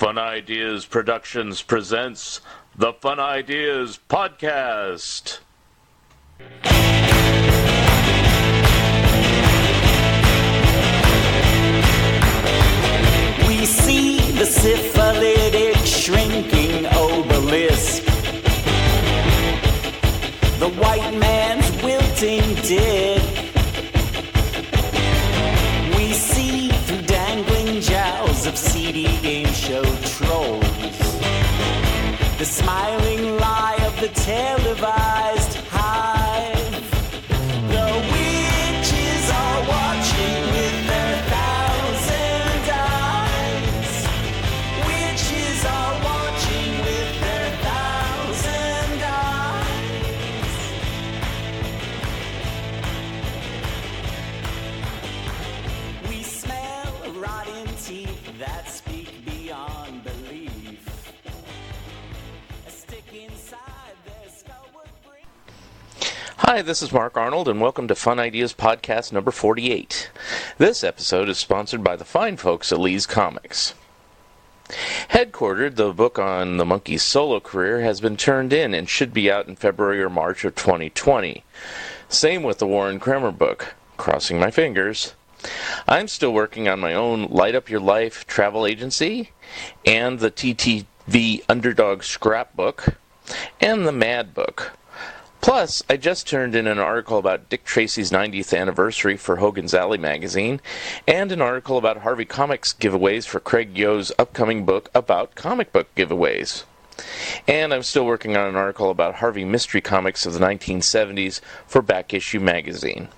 Fun Ideas Productions presents the Fun Ideas Podcast. We see the syphilitic shrinking obelisk, the white man's wilting dick. We see through dangling jowls of seedy game show trolls the smiling lie of the televised hive. The witches are watching with their thousand eyes. Witches are watching with their thousand eyes. We smell rotten teeth that speak beyond belief. A stick inside their skull would bring. Hi, this is Mark Arnold, and welcome to Fun Ideas Podcast number 48. This episode is sponsored by the fine folks at Viz Comics. Headquartered, the book on the monkey's solo career has been turned in and should be out in February or March of 2020. Same with the Warren Kremer book. Crossing my fingers. I'm still working on my own Light Up Your Life travel agency, and the TTV Underdog Scrapbook, and the Mad book. Plus, I just turned in an article about Dick Tracy's 90th anniversary for Hogan's Alley magazine, and an article about Harvey Comics giveaways for Craig Yo's upcoming book about comic book giveaways. And I'm still working on an article about Harvey Mystery Comics of the 1970s for Back Issue magazine.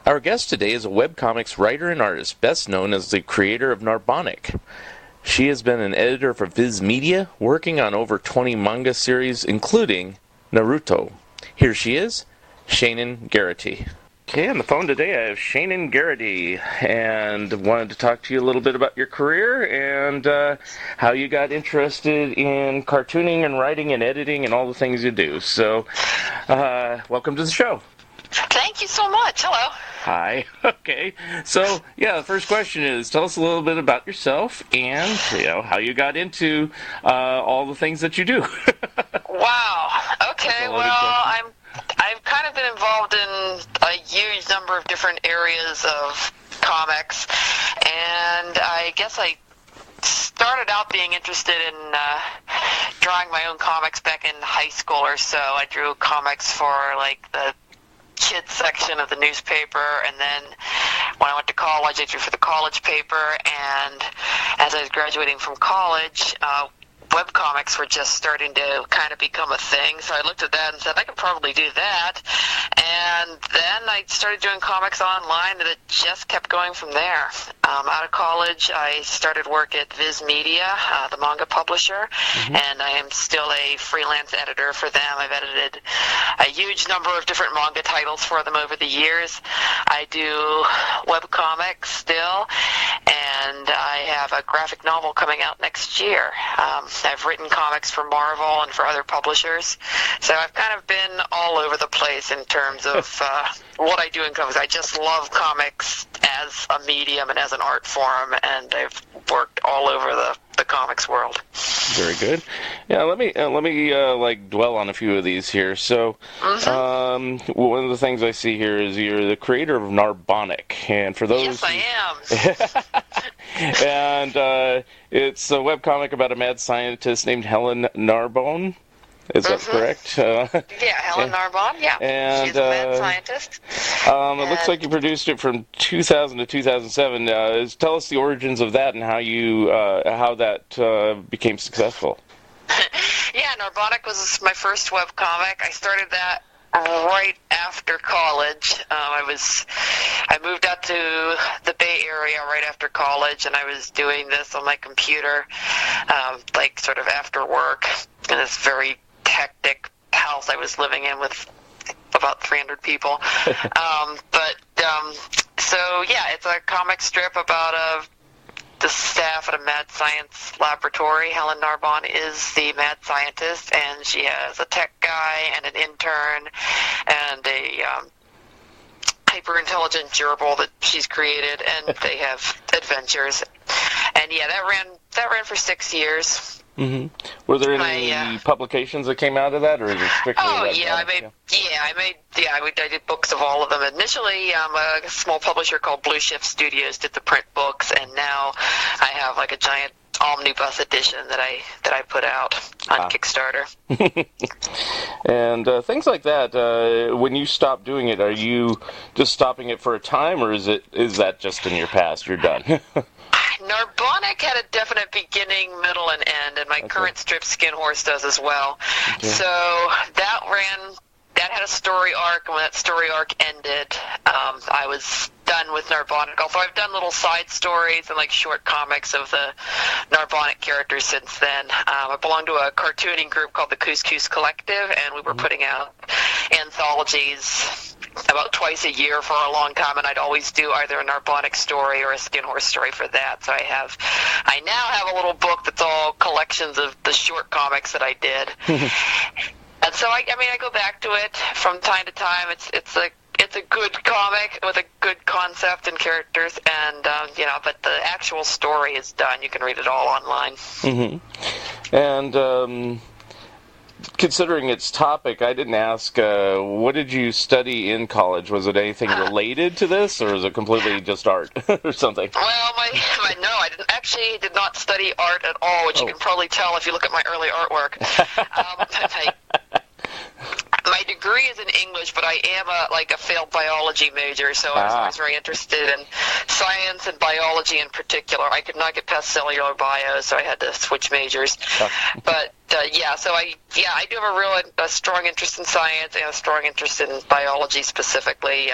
Our guest today is a webcomics writer and artist, best known as the creator of Narbonic. She has been an editor for Viz Media, working on over 20 manga series, including Naruto. Here she is, Shaenon Garrity. Okay, on the phone today I have Shaenon Garrity, and wanted to talk to you a little bit about your career and how you got interested in cartooning and writing and editing and all the things you do. So, welcome to the show. Thank you so much. Hello. Hi. Okay. So, the first question is, tell us a little bit about yourself and, how you got into all the things that you do. Wow. Okay. Well, I've kind of been involved in a huge number of different areas of comics, and I guess I started out being interested in drawing my own comics back in high school or so. I drew comics for like the kids section of the newspaper, and then when I went to college I drew for the college paper, and as I was graduating from college, webcomics were just starting to kind of become a thing, so I looked at that and said, I could probably do that. And then I started doing comics online, and it just kept going from there. Out of college, I started work at Viz Media, the manga publisher, and I am still a freelance editor for them. I've edited a huge number of different manga titles for them over the years. I do webcomics still, and I have a graphic novel coming out next year. I've written comics for Marvel and for other publishers, so I've kind of been all over the place in terms of what I do in comics. I just love comics as a medium and as an art form, and I've worked all over the comics world. Very good. Yeah, let me dwell on a few of these here. So, one of the things I see here is you're the creator of Narbonic, and for those, yes, I am. And it's a webcomic about a mad scientist named Helen Narbonne. Is that correct? Helen Narbonne, yeah. And, she's a mad scientist. It looks like you produced it from 2000 to 2007. Tell us the origins of that and how that became successful. Yeah, Narbonic was my first webcomic. I started that right after college. I moved out to the Bay Area right after college, and I was doing this on my computer, sort of after work, in this very hectic house I was living in with about 300 people. It's a comic strip about the staff at a mad science laboratory. Helen Narbonne is the mad scientist, and she has a tech guy and an intern and a hyper-intelligent gerbil that she's created, and they have adventures. And yeah, that ran that ran for 6 years. Mm-hmm. Were there any publications that came out of that, or is it strictly? Oh yeah, I did books of all of them. Initially, a small publisher called Blue Shift Studios did the print books, and now I have like a giant omnibus edition that I put out on Kickstarter. And things like that. When you stop doing it, are you just stopping it for a time, or is that just in your past? You're done. Narbonic had a definite beginning, middle, and end, and my current strip, Skin Horse, does as well. Okay. So that had a story arc, and when that story arc ended, I was done with Narbonic. Although I've done little side stories and like short comics of the Narbonic characters since then. I belong to a cartooning group called the Couscous Collective, and we were putting out anthologies about twice a year for a long time, and I'd always do either a Narbonic story or a Skin Horse story for that. So I now have a little book that's all collections of the short comics that I did. And so I go back to it from time to time. It's a good comic with a good concept and characters, and but the actual story is done. You can read it all online. Mm-hmm. And considering its topic, I didn't ask, what did you study in college? Was it anything related to this, or is it completely just art or something? Well, no, I did not study art at all, which you can probably tell if you look at my early artwork. My degree is in English, but I am a failed biology major, so I was very interested in science and biology in particular. I could not get past cellular bio, so I had to switch majors. But I do have a strong interest in science and a strong interest in biology specifically.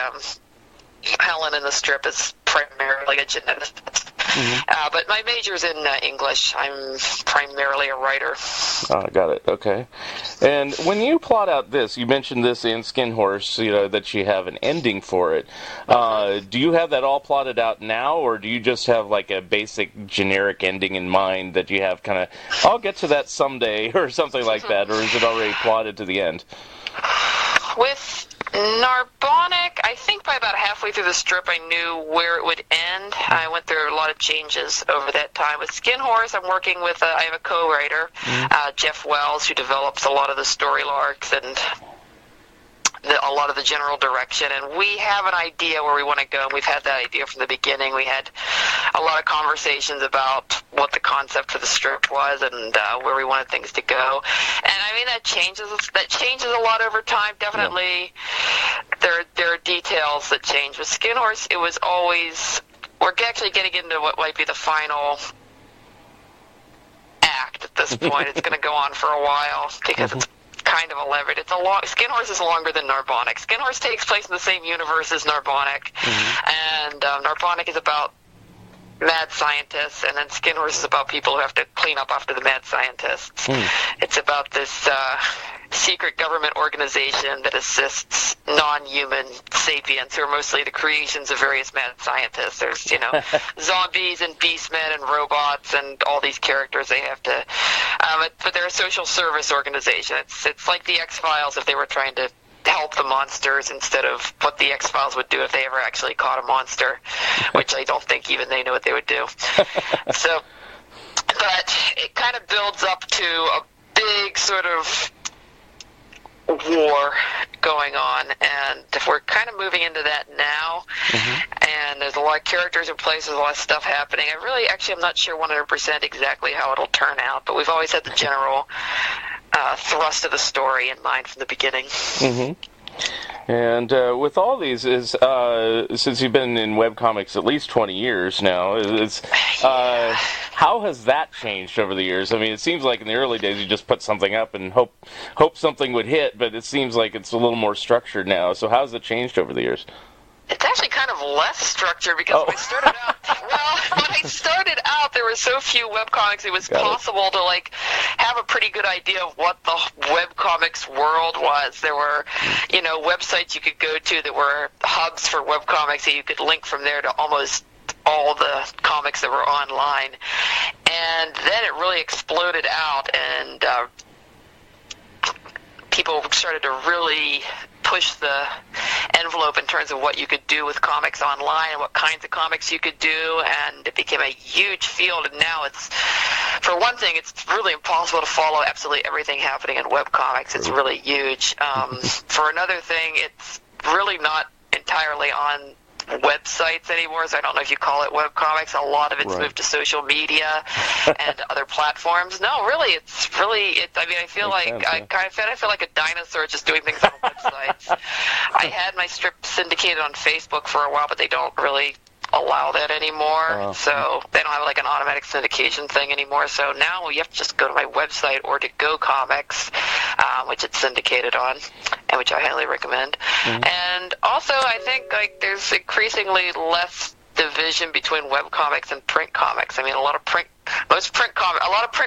Helen in the strip is primarily a geneticist. Mm-hmm. But my major's in English. I'm primarily a writer. Got it. Okay. And when you plot out this, you mentioned this in Skin Horse, that you have an ending for it. Do you have that all plotted out now, or do you just have like a basic generic ending in mind that you have kind of, I'll get to that someday, or something like that, or is it already plotted to the end? With Narbonic, I think by about halfway through the strip I knew where it would end. I went through a lot of changes over that time. With Skin Horse, I'm working with, I have a co-writer, Jeff Wells, who develops a lot of the story arcs and a lot of the general direction, and we have an idea where we want to go, and we've had that idea from the beginning. We had a lot of conversations about what the concept for the strip was and where we wanted things to go. And that changes a lot over time. Definitely, there are details that change. With Skin Horse, it was always, we're actually getting into what might be the final act at this point. It's going to go on for a while because it's kind of elaborate. Skin Horse is longer than Narbonic. Skin Horse takes place in the same universe as Narbonic, and Narbonic is about mad scientists, and then Skin Horse is about people who have to clean up after the mad scientists. It's about this secret government organization that assists non-human sapiens, who are mostly the creations of various mad scientists. There's, zombies and beastmen and robots and all these characters they have to... but they're a social service organization. It's like the X-Files if they were trying to help the monsters instead of what the X-Files would do if they ever actually caught a monster, which I don't think even they know what they would do. But it kind of builds up to a big sort of war going on, and we're kind of moving into that now, and there's a lot of characters in place, there's a lot of stuff happening. I'm not sure 100% exactly how it'll turn out, but we've always had the general thrust of the story in mind from the beginning. And with all these, since you've been in webcomics at least 20 years now, how has that changed over the years? It seems like in the early days you just put something up and hope something would hit, but it seems like it's a little more structured now. So how has it changed over the years? It's actually kind of less structured because when I started out, there were so few webcomics, it was possible to have a pretty good idea of what the webcomics world was. There were, websites you could go to that were hubs for webcomics that you could link from there to almost all the comics that were online. And then it really exploded out, and people started to really push the envelope in terms of what you could do with comics online and what kinds of comics you could do, and it became a huge field. And now it's, for one thing, it's really impossible to follow absolutely everything happening in webcomics. It's really huge. For another thing, it's really not entirely on websites anymore, so I don't know if you call it webcomics. A lot of it's moved to social media and other platforms. No, really, I mean, I feel I feel like a dinosaur just doing things on websites. I had my strip syndicated on Facebook for a while, but they don't really allow that anymore, so they don't have like an automatic syndication thing anymore. So now you have to just go to my website or to Go Comics, which it's syndicated on, and which I highly recommend. And also, I think like there's increasingly less division between webcomics and print comics. I mean, a lot of print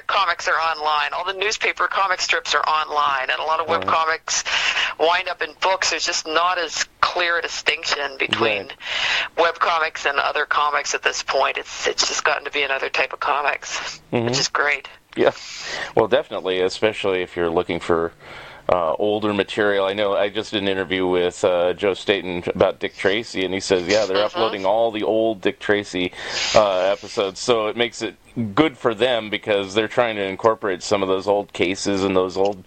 comics are online. All the newspaper comic strips are online, and a lot of webcomics wind up in books. There's just not as clear a distinction between webcomics and other comics at this point. It's just gotten to be another type of comics, which is great. Yeah, well, definitely, especially if you're looking for older material. I know I just did an interview with Joe Staten about Dick Tracy, and he says, they're uploading all the old Dick Tracy episodes, so it makes it good for them because they're trying to incorporate some of those old cases and those old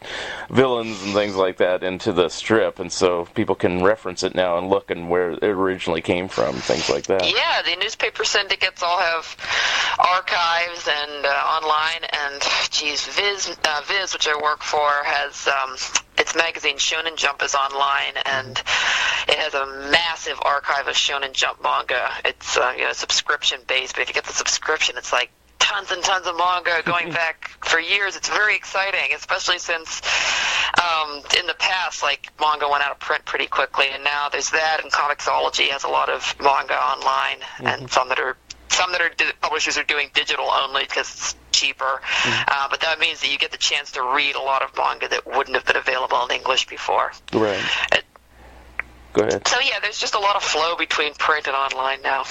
villains and things like that into the strip, and so people can reference it now and look and where it originally came from, things like that. Yeah, the newspaper syndicates all have archives and online, and Viz, which I work for, has its magazine Shonen Jump is online, and it has a massive archive of Shonen Jump manga. It's subscription based, but if you get the subscription, it's like tons and tons of manga going back for years. It's very exciting, especially since in the past, like, manga went out of print pretty quickly, and now there's that, and Comixology has a lot of manga online, and some that are publishers are doing digital only because it's cheaper. But that means that you get the chance to read a lot of manga that wouldn't have been available in English before. Right. Go ahead. So yeah, there's just a lot of flow between print and online now.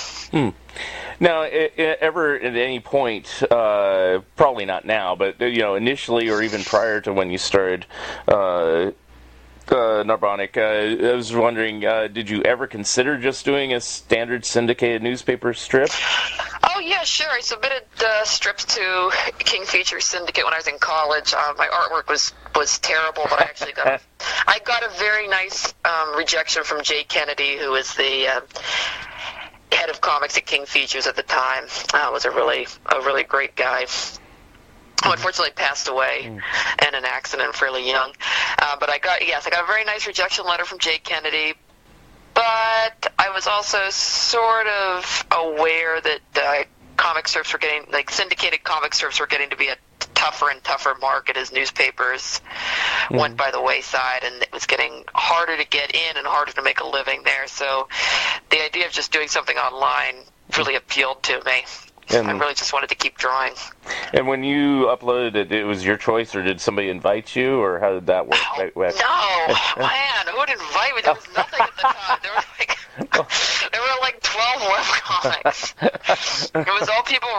Now, ever at any point, probably not now, but initially or even prior to when you started Narbonic, I was wondering, did you ever consider just doing a standard syndicated newspaper strip? Oh yeah, sure. I submitted strips to King Feature Syndicate when I was in college. My artwork was terrible, but I actually got a very nice rejection from Jay Kennedy, who was the head of comics at King Features at the time. Was a really great guy, who unfortunately passed away in an accident fairly young. But I got a very nice rejection letter from Jay Kennedy. But I was also sort of aware that comic strips were getting, like, syndicated comic strips were getting to be a tougher and tougher market as newspapers went by the wayside, and it was getting harder to get in and harder to make a living there. So the idea of just doing something online really appealed to me. And I really just wanted to keep drawing. And when you uploaded it, it was your choice, or did somebody invite you, or how did that work? No, man, who would invite me? There was nothing at the time. There were like 12 webcomics. It was all people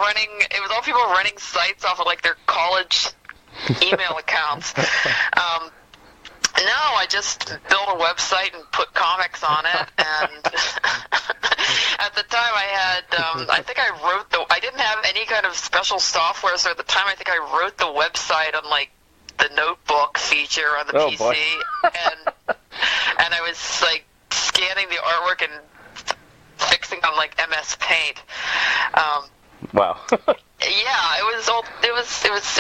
running sites off of like their college email accounts. No, I just built a website and put comics on it, and at the time I had, I didn't have any kind of special software, so at the time I think I wrote the website on, like, the notebook feature on the PC, and I was, like, scanning the artwork and fixing on, like, MS Paint. Wow. Yeah, it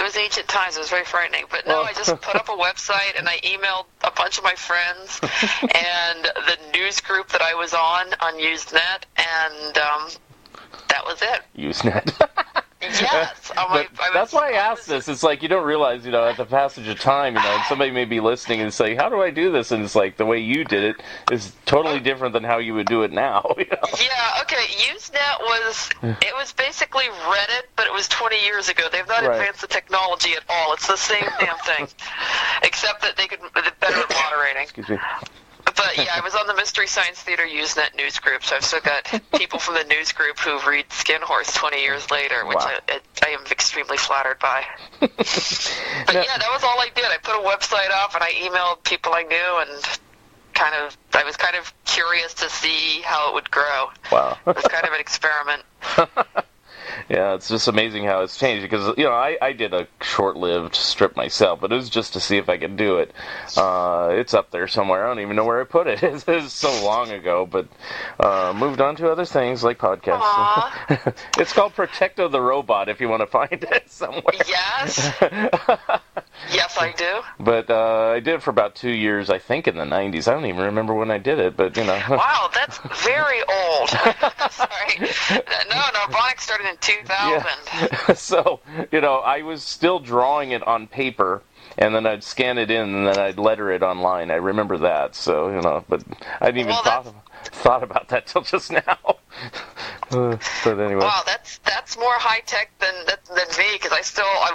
was ancient times. It was very frightening. But no, I just put up a website and I emailed a bunch of my friends and the news group that I was on Usenet, and that was it. Usenet. Yes. That's why I asked this. It's like you don't realize, at the passage of time, and somebody may be listening and say, how do I do this? And it's like the way you did it is totally different than how you would do it now. Yeah, okay. Usenet was basically Reddit, but it was 20 years ago. They've not advanced the technology at all. It's the same damn thing, except that they're better at moderating. Excuse me. But yeah, I was on the Mystery Science Theater Usenet news group, so I've still got people from the news group who read Skin Horse 20 years later, which I am extremely flattered by. But yeah, that was all I did. I put a website up and I emailed people I knew and I was kind of curious to see how it would grow. Wow. It was kind of an experiment. Yeah, it's just amazing how it's changed, because, I did a short-lived strip myself, but it was just to see if I could do it. It's up there somewhere. I don't even know where I put it. It was so long ago, but moved on to other things like podcasts. It's called Protecto the Robot, if you want to find it somewhere. Yes. Yes, I do. But I did it for about 2 years, I think, in the 90s. I don't even remember when I did it, but, Wow, that's very old. Sorry. No, Narbonic started in 2000. Yeah. So, I was still drawing it on paper, and then I'd scan it in, and then I'd letter it online. I remember that, so, but I didn't even thought about that till just now. But anyway. Wow, that's more high tech than me, because I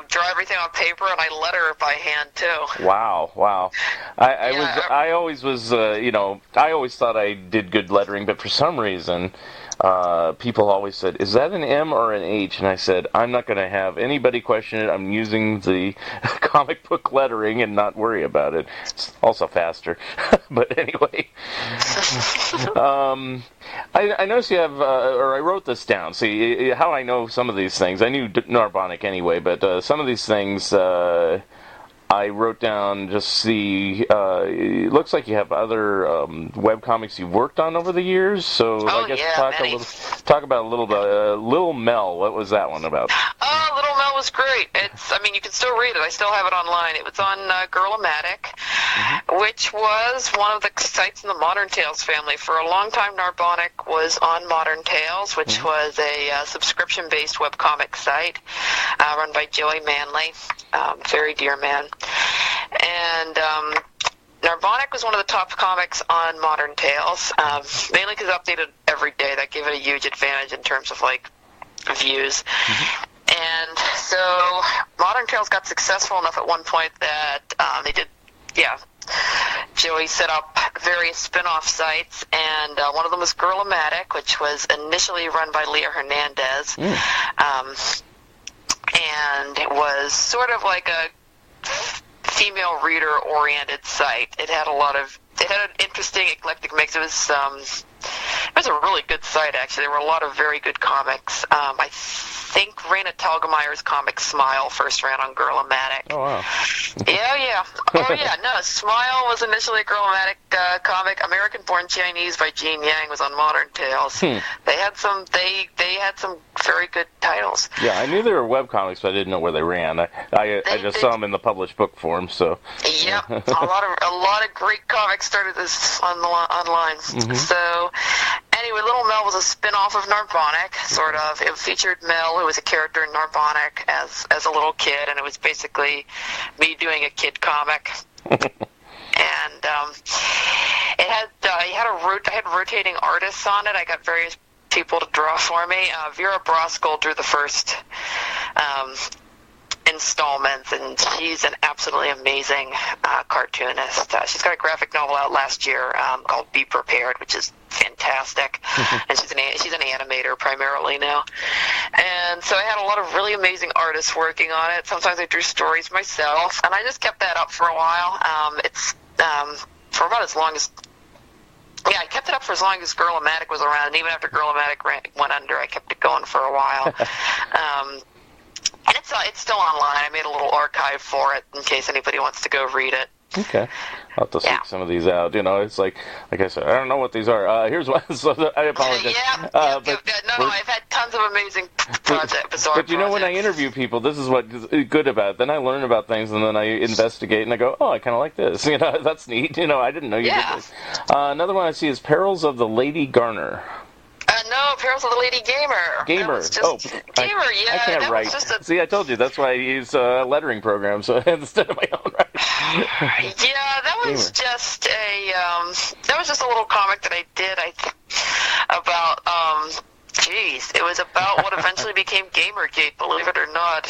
draw everything on paper and I letter it by hand too. Wow. I always was, I always thought I did good lettering, but for some reason, people always said, "Is that an M or an H?" And I said, "I'm not going to have anybody question it. I'm using the comic book lettering and not worry about it. It's also faster." But anyway, I noticed you have, or I wrote this down. See, how I know some of these things. I knew Narbonic anyway, but some of these things I wrote down just see. It looks like you have other webcomics you've worked on over the years. So I guess talk about a little bit. Little Mel, what was that one about? Oh, Little Mel was great. You can still read it. I still have it online. It was on Girl-O-Matic, which was one of the sites in the Modern Tales family. For a long time, Narbonic was on Modern Tales, which was a subscription-based webcomic site run by Joey Manley, very dear man. And Narbonic was one of the top comics on Modern Tales, mainly because it updated every day. That gave it a huge advantage in terms of, views. And so Modern Tales got successful enough at one point that they did, Joey set up various spin-off sites, and one of them was Girl-O-Matic, which was initially run by Leah Hernandez. And it was sort of like a female reader-oriented site. It had an interesting, eclectic mix. It was a really good site, actually. There were a lot of very good comics. I think Raina Telgemeier's comic Smile first ran on Girl-O-Matic. Oh, wow. Yeah. Oh, yeah. No, Smile was initially a Girl-O-Matic comic. American Born Chinese by Gene Yang was on Modern Tales. They had some very good titles. Yeah, I knew they were webcomics, but I didn't know where they ran. I just saw them in the published book form, so. Yeah, a lot of great comics started this online. So, anyway, Little Mel was a spin-off of Narbonic, sort of. It featured Mel, who was a character in Narbonic as a little kid, and it was basically me doing a kid comic. And I had rotating artists on it. I got various people to draw for me. Vera Broskell drew the first installments, and she's an absolutely amazing cartoonist. She's got a graphic novel out last year called Be Prepared, which is fantastic. And she's an animator primarily now. And so I had a lot of really amazing artists working on it. Sometimes I drew stories myself, and I just kept that up for a while. For about as long as... Yeah, I kept it up for as long as Girl-O-Matic was around, and even after Girl-O-Matic went under, I kept it going for a while. And it's still online. I made a little archive for it in case anybody wants to go read it. Okay. I'll have to seek some of these out. It's like I said, I don't know what these are. Here's one, so I apologize. No, I've had tons of amazing projects. But when I interview people, this is what's good about it. Then I learn about things, and then I investigate, and I go, oh, I kind of like this. That's neat. I didn't know you did this. Another one I see is Perils of the Lady Garner. No, Perils of the Lady Gamer. Gamer. Gamer, I can't write. See, I told you, that's why I use a lettering program, so instead of my own writing. Yeah, that was just a little comic that I did, about, it was about what eventually became Gamergate, believe it or not,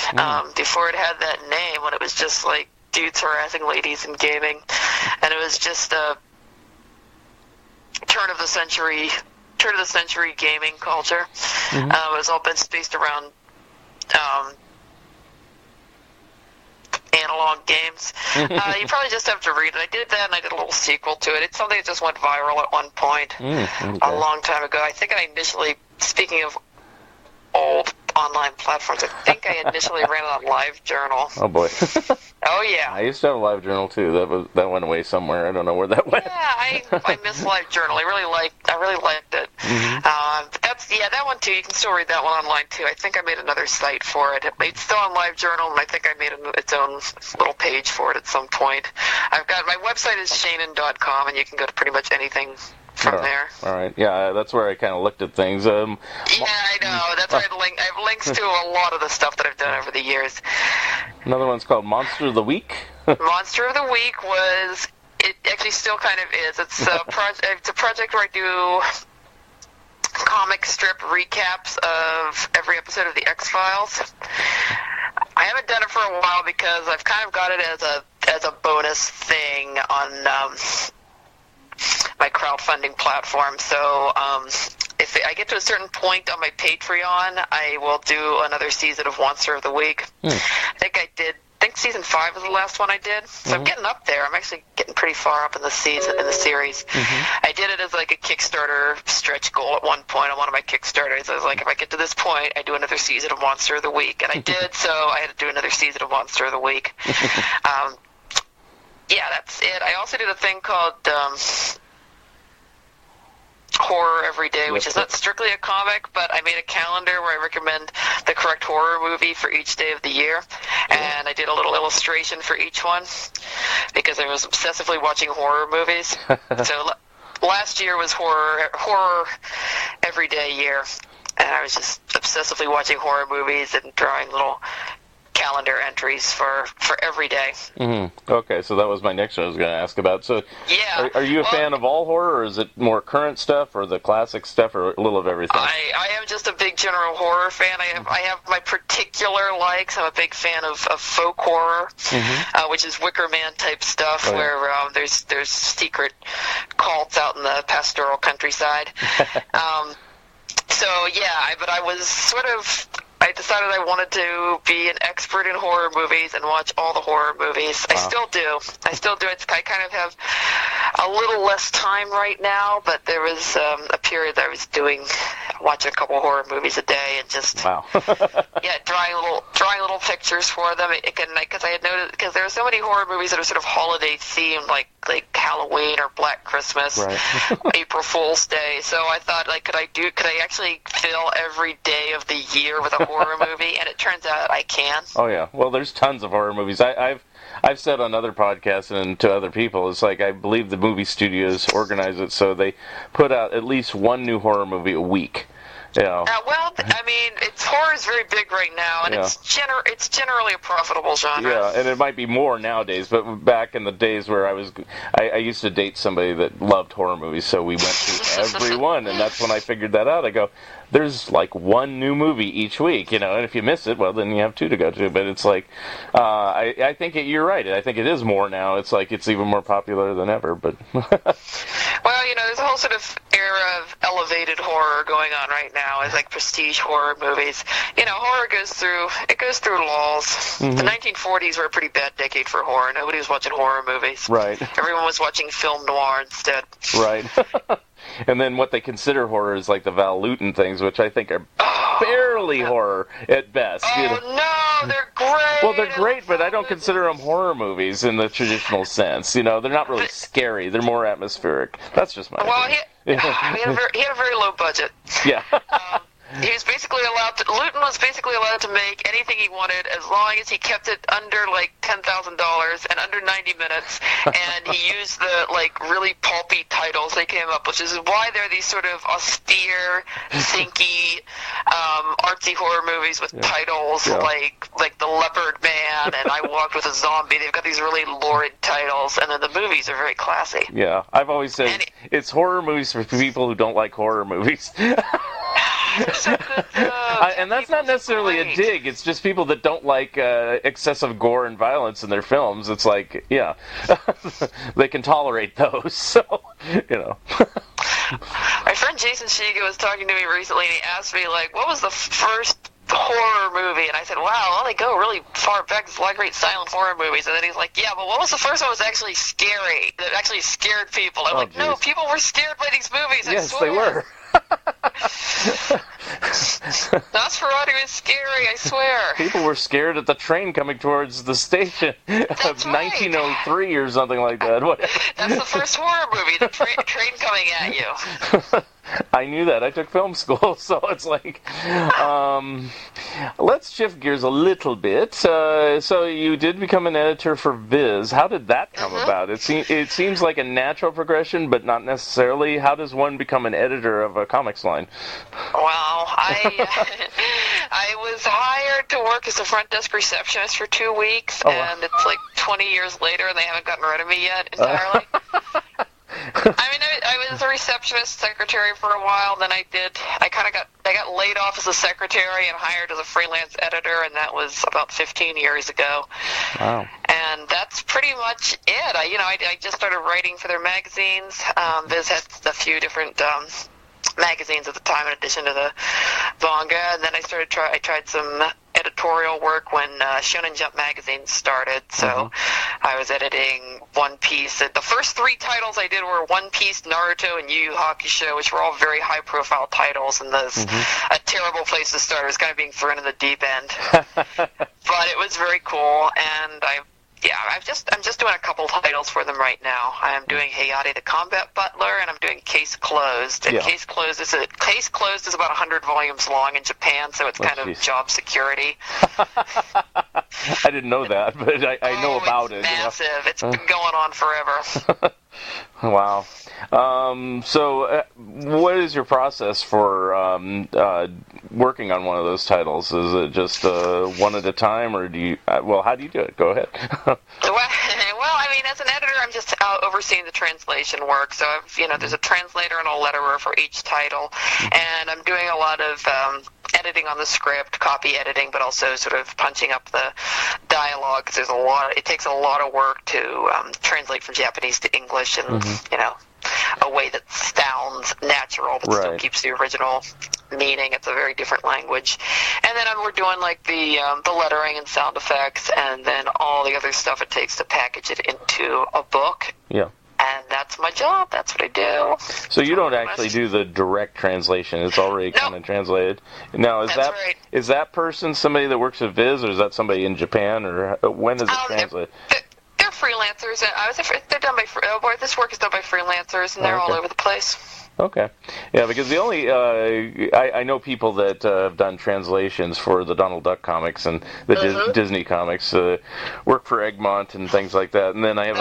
before it had that name, when it was just like dudes harassing ladies in gaming, and it was just a turn of the century gaming culture. It was all based around analog games. You probably just have to read it. I did that, and I did a little sequel to it. It's something that just went viral at one point a long time ago. I think I initially, speaking of old online platforms, I think I initially ran it on LiveJournal. Oh boy. Oh yeah. I used to have a LiveJournal too. That went away somewhere. I don't know where that went. Yeah, I miss LiveJournal. I really liked it. But that one too. You can still read that one online too. I think I made another site for it. It's still on LiveJournal, and I think I made its own little page for it at some point. I've got my website is Shaenon.com, and you can go to pretty much anything from there. All right. Yeah, that's where I kind of looked at things. Yeah, I know. That's where I have links to a lot of the stuff that I've done over the years. Another one's called Monster of the Week. Monster of the Week was... It actually still kind of is. It's a project where I do comic strip recaps of every episode of The X-Files. I haven't done it for a while because I've kind of got it as a bonus thing on my crowdfunding platform. So if I get to a certain point on my Patreon, I will do another season of Monster of the Week. I think season 5 was the last one I did. So I'm getting up there. I'm actually getting pretty far up in the series. I did it as like a Kickstarter stretch goal at one point on one of my Kickstarters. I was like, if I get to this point, I do another season of Monster of the Week. And I did, so I had to do another season of Monster of the Week. Yeah, that's it. I also did a thing called Horror Every Day, which is not strictly a comic, but I made a calendar where I recommend the correct horror movie for each day of the year, and I did a little illustration for each one because I was obsessively watching horror movies. So last year was horror every day year, and I was just obsessively watching horror movies and drawing little calendar entries for every day. Okay, so that was my next one I was going to ask about. So, yeah, are you a fan of all horror, or is it more current stuff, or the classic stuff, or a little of everything? I am just a big general horror fan. I have my particular likes. I'm a big fan of folk horror, which is Wicker Man type stuff, where there's secret cults out in the pastoral countryside. But I was sort of... I decided I wanted to be an expert in horror movies and watch all the horror movies. Wow. I still do. I kind of have a little less time right now, but there was a period that I was watching a couple horror movies a day and just drawing little pictures for them. Because I had noticed, because there are so many horror movies that are sort of holiday themed, like Halloween or Black Christmas, April Fool's Day. So I thought, could I actually fill every day of the year with a horror movie? And it turns out I can. Oh yeah, well, there's tons of horror movies. I've said on other podcasts and to other people, it's like I believe the movie studios organize it so they put out at least one new horror movie a week. Yeah. Horror is very big right now, and it's generally a profitable genre. Yeah, and it might be more nowadays, but back in the days where I used to date somebody that loved horror movies, so we went through every one, and that's when I figured that out. I go, there's like one new movie each week, and if you miss it, well, then you have two to go to. But it's like, I think you're right. I think it is more now. It's like it's even more popular than ever. But well, there's a whole sort of era of elevated horror going on right now. It's like prestige horror movies. Horror goes through lulls. The 1940s were a pretty bad decade for horror. Nobody was watching horror movies. Right. Everyone was watching film noir instead. Right. And then what they consider horror is like the Val Lewton things, which I think are barely horror at best. No, they're great. Well, they're great, but I don't consider them horror movies in the traditional sense. They're not really scary. They're more atmospheric. That's just my opinion. He had a very low budget. Yeah. He was basically Lewton was basically allowed to make anything he wanted as long as he kept it under $10,000 and under 90 minutes, and he used the really pulpy titles they came up, which is why they're these sort of austere, thinky, artsy horror movies with titles like The Leopard Man and I Walked with a Zombie. They've got these really lurid titles, and then the movies are very classy. Yeah, I've always said it's horror movies for people who don't like horror movies. And that's not necessarily a dig. It's just people that don't like excessive gore and violence in their films. It's like, they can tolerate those. So, My friend Jason Shiga was talking to me recently, and he asked me, what was the first horror movie, and I said, wow, well, they go really far back. There's a lot of great silent horror movies. And then he's like, yeah, but what was the first one that was actually scary, that actually scared people? I'm like, no, people were scared by these movies, I swear. Yes, they were. Nosferatu is scary, I swear. People were scared at the train coming towards the station of 1903 or something like that. That's the first horror movie, the train coming at you. I knew that. I took film school, so it's like, let's shift gears a little bit. So you did become an editor for Viz. How did that come about? It seems like a natural progression, but not necessarily. How does one become an editor of a comics line? Well, I was hired to work as a front desk receptionist for 2 weeks, and it's like 20 years later, and they haven't gotten rid of me yet entirely. I mean, I was a receptionist secretary for a while. Then I got laid off as a secretary and hired as a freelance editor, and that was about 15 years ago. Wow. And that's pretty much it. I just started writing for their magazines. Viz has a few different magazines at the time, in addition to the manga. And then I tried some editorial work when Shonen Jump magazine started. So I was editing One Piece. The first 3 titles I did were One Piece, Naruto, and Yu Yu Hakusho, which were all very high-profile titles, and those a terrible place to start. It was kind of being thrown in the deep end. But it was very cool, and I'm just doing a couple titles for them right now. I'm doing Hayate the Combat Butler, and I'm doing Case Closed. And Case Closed is about 100 volumes long in Japan, so it's kind of job security. I didn't know that, but I know about it. Massive. It's been going on forever. Wow. So what is your process for working on one of those titles? Is it just one at a time, or do you? How do you do it? Go ahead. Well, I mean, as an editor, I'm just overseeing the translation work. So, there's a translator and a letterer for each title, and I'm doing a lot of editing on the script, copy editing, but also sort of punching up the dialogue, because it takes a lot of work to translate from Japanese to English, and a way that sounds natural but still keeps the original meaning. It's a very different language. And then we're doing like the lettering and sound effects, and then all the other stuff it takes to package it into a book. Yeah. And that's my job. That's what I do. So you don't actually do the direct translation. It's already kind of translated. Now, is that person somebody that works at Viz, or is that somebody in Japan, or when is it translated? They're freelancers. They're done by this work is done by freelancers, and they're all over the place. Okay. Yeah, because the only I know people that have done translations for the Donald Duck comics and the Disney comics, work for Egmont and things like that. And then I have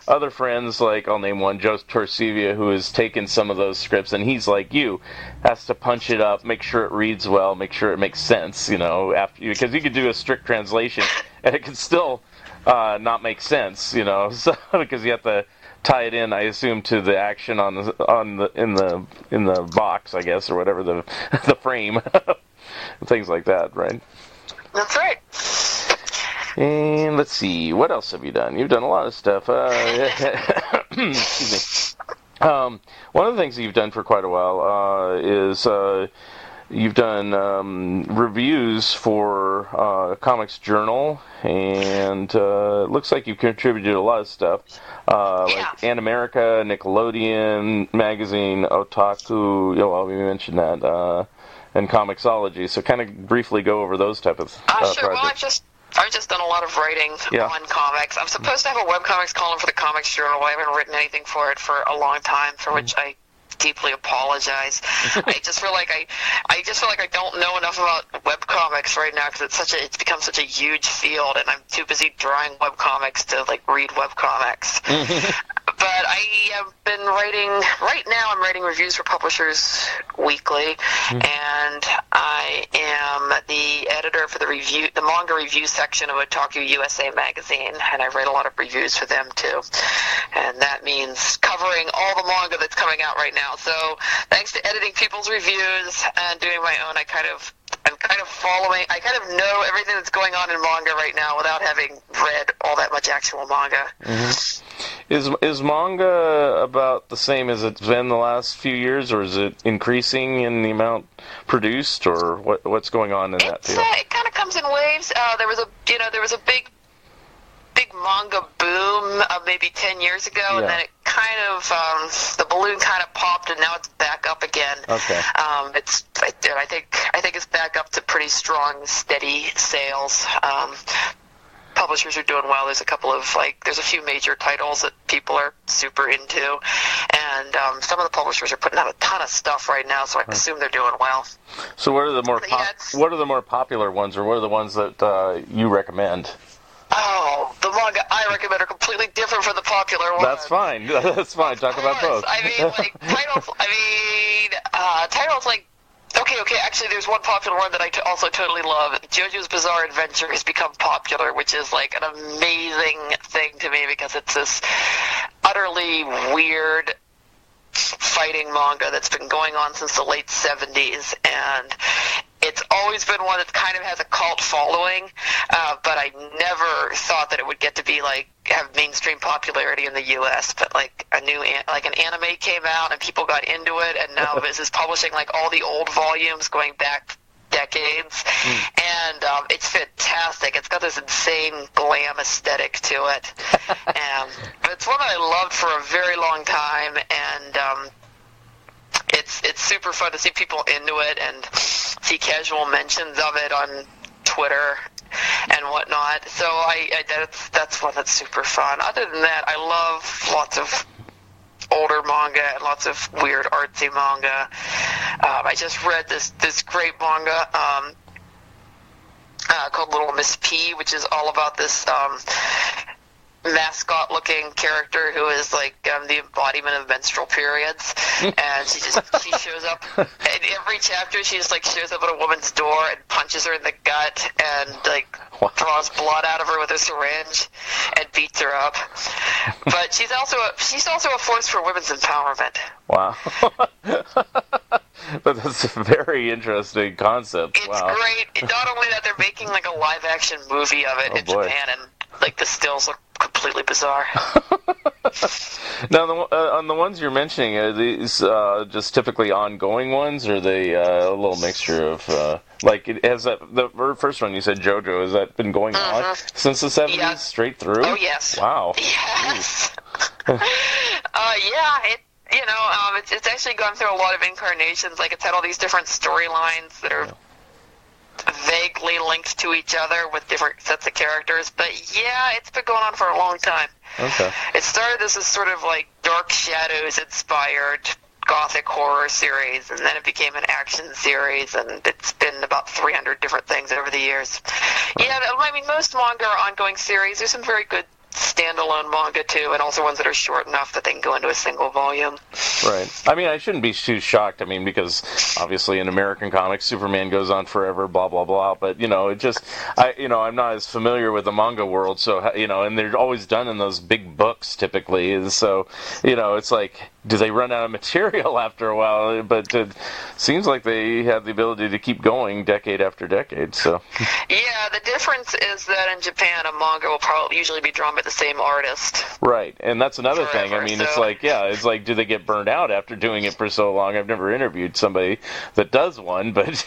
other friends, like I'll name one, Joe Torcivia, who has taken some of those scripts, and he's like you, has to punch it up, make sure it reads well, make sure it makes sense, because you could do a strict translation and it could still not make sense, so because you have to tie it in, I assume, to the action in the box, I guess, or whatever, the frame, things like that, right? That's right. And let's see, what else have you done? You've done a lot of stuff. Excuse me. One of the things that you've done for quite a while is you've done reviews for Comics Journal, and it looks like you've contributed a lot of stuff, like An America, Nickelodeon Magazine, Otaku, we mentioned that, and Comixology. So kind of briefly go over those type of sure. projects. Well, I've just done a lot of writing on comics. I'm supposed to have a webcomics column for the Comics Journal, but I haven't written anything for it for a long time, for which I deeply apologize. I just feel like I don't know enough about webcomics right now, because it's become such a huge field, and I'm too busy drawing webcomics to read webcomics. But I have been I'm writing reviews for Publishers Weekly, and I am the editor for the manga review section of Otaku USA magazine, and I write a lot of reviews for them too. And that means covering all the manga that's coming out right now. So thanks to editing people's reviews and doing my own, I'm kind of know everything that's going on in manga right now without having read all that much actual manga. Is manga about the same as it's been the last few years, or is it increasing in the amount produced, or what's going on in that field? It kind of comes in waves. There was a big manga boom maybe 10 years ago, and then it kind of the balloon kind of popped, and now it's back up again. Okay. I think it's back up to pretty strong, steady sales. Publishers are doing well. There's a few major titles that people are super into, and some of the publishers are putting out a ton of stuff right now, so I assume they're doing well. So what are the more popular ones, or what are the ones that you recommend? Oh, the manga I recommend are completely different from the popular ones. That's fine. That's fine. Talk about both. Titles like... Okay, actually, there's one popular one that I also totally love. JoJo's Bizarre Adventure has become popular, which is like an amazing thing to me because it's this utterly weird fighting manga that's been going on since the late 70s, and it's always been one that kind of has a cult following, but I never thought that it would get to be have mainstream popularity in the U.S. But an anime came out and people got into it, and now Viz is publishing all the old volumes going back decades, and it's fantastic. It's got this insane glam aesthetic to it, but it's one that I loved for a very long time, and it's super fun to see people into it and see casual mentions of it on Twitter and whatnot. So that's one that's super fun. Other than that, I love lots of older manga and lots of weird artsy manga. I just read this great manga called Little Miss P, which is all about this mascot-looking character who is the embodiment of menstrual periods, and she shows up in every chapter. She just shows up at a woman's door and punches her in the gut and draws blood out of her with a syringe and beats her up. But she's also a force for women's empowerment. Wow. But that's a very interesting concept. It's great. Not only that, they're making a live-action movie of it in Japan, and the stills look completely bizarre. Now, on the ones you're mentioning, are these just typically ongoing ones, or are they a little mixture of the first one you said, JoJo, has that been going on since the 70s straight through? Oh yes. Wow. Yes. It's actually gone through a lot of incarnations. It's had all these different storylines that are vaguely linked to each other with different sets of characters, but it's been going on for a long time. Okay. It started as a sort of Dark Shadows inspired gothic horror series, and then it became an action series, and it's been about 300 different things over the years. Yeah, I mean, most manga are ongoing series. There's some very good standalone manga too, and also ones that are short enough that they can go into a single volume. Right. I mean, I shouldn't be too shocked. I mean, because obviously in American comics, Superman goes on forever, blah blah blah. But I'm not as familiar with the manga world, so and they're always done in those big books typically. And so, it's do they run out of material after a while? But it seems like they have the ability to keep going decade after decade. So. Yeah, the difference is that in Japan, a manga will probably usually be drawn by the same artist. Right, and that's another thing. I mean, so. It's do they get burned out after doing it for so long? I've never interviewed somebody that does one, but it's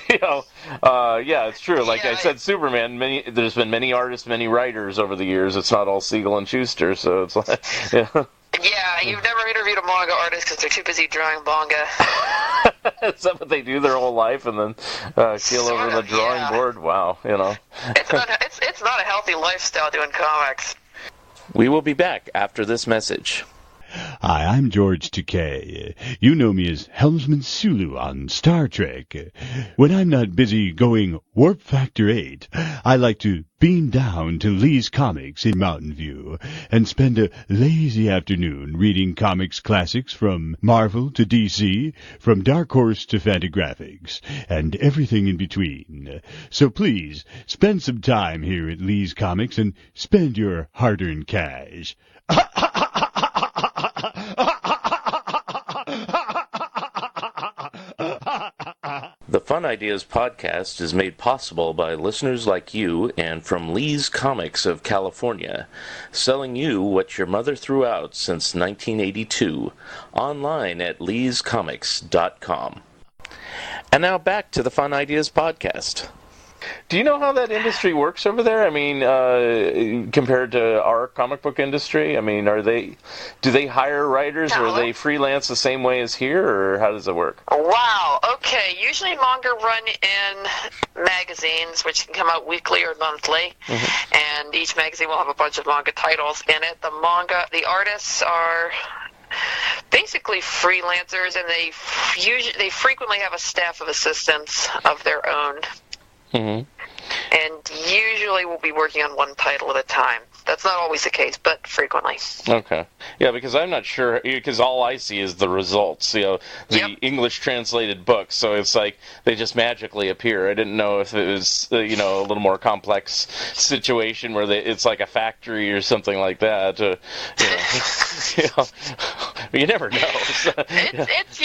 true. I said, Superman. There's been many artists, many writers over the years. It's not all Siegel and Schuster, so it's Yeah, you've never interviewed a manga artist because they're too busy drawing manga. Is that what they do their whole life, and then keel over the drawing board? Wow, It's not a healthy lifestyle doing comics. We will be back after this message. Hi, I'm George Takei. You know me as Helmsman Sulu on Star Trek. When I'm not busy going Warp Factor 8, I like to beam down to Lee's Comics in Mountain View and spend a lazy afternoon reading comics classics from Marvel to DC, from Dark Horse to Fantagraphics, and everything in between. So please, spend some time here at Lee's Comics and spend your hard-earned cash. The Fun Ideas podcast is made possible by listeners like you and from Lee's Comics of California, selling you what your mother threw out since 1982, online at leescomics.com. And now back to the Fun Ideas podcast. Do you know how that industry works over there? I mean, compared to our comic book industry? I mean, do they hire writers, or are they freelance the same way as here, or how does it work? Wow, okay. Usually manga run in magazines, which can come out weekly or monthly, and each magazine will have a bunch of manga titles in it. The artists are basically freelancers, and they frequently have a staff of assistants of their own. And usually we'll be working on one title at a time. That's not always the case, but frequently. Okay. Yeah, because I'm not sure, because all I see is the results, the English translated books, so it's like they just magically appear. I didn't know if it was, a little more complex situation where it's like a factory or something like that. You never know. So, it's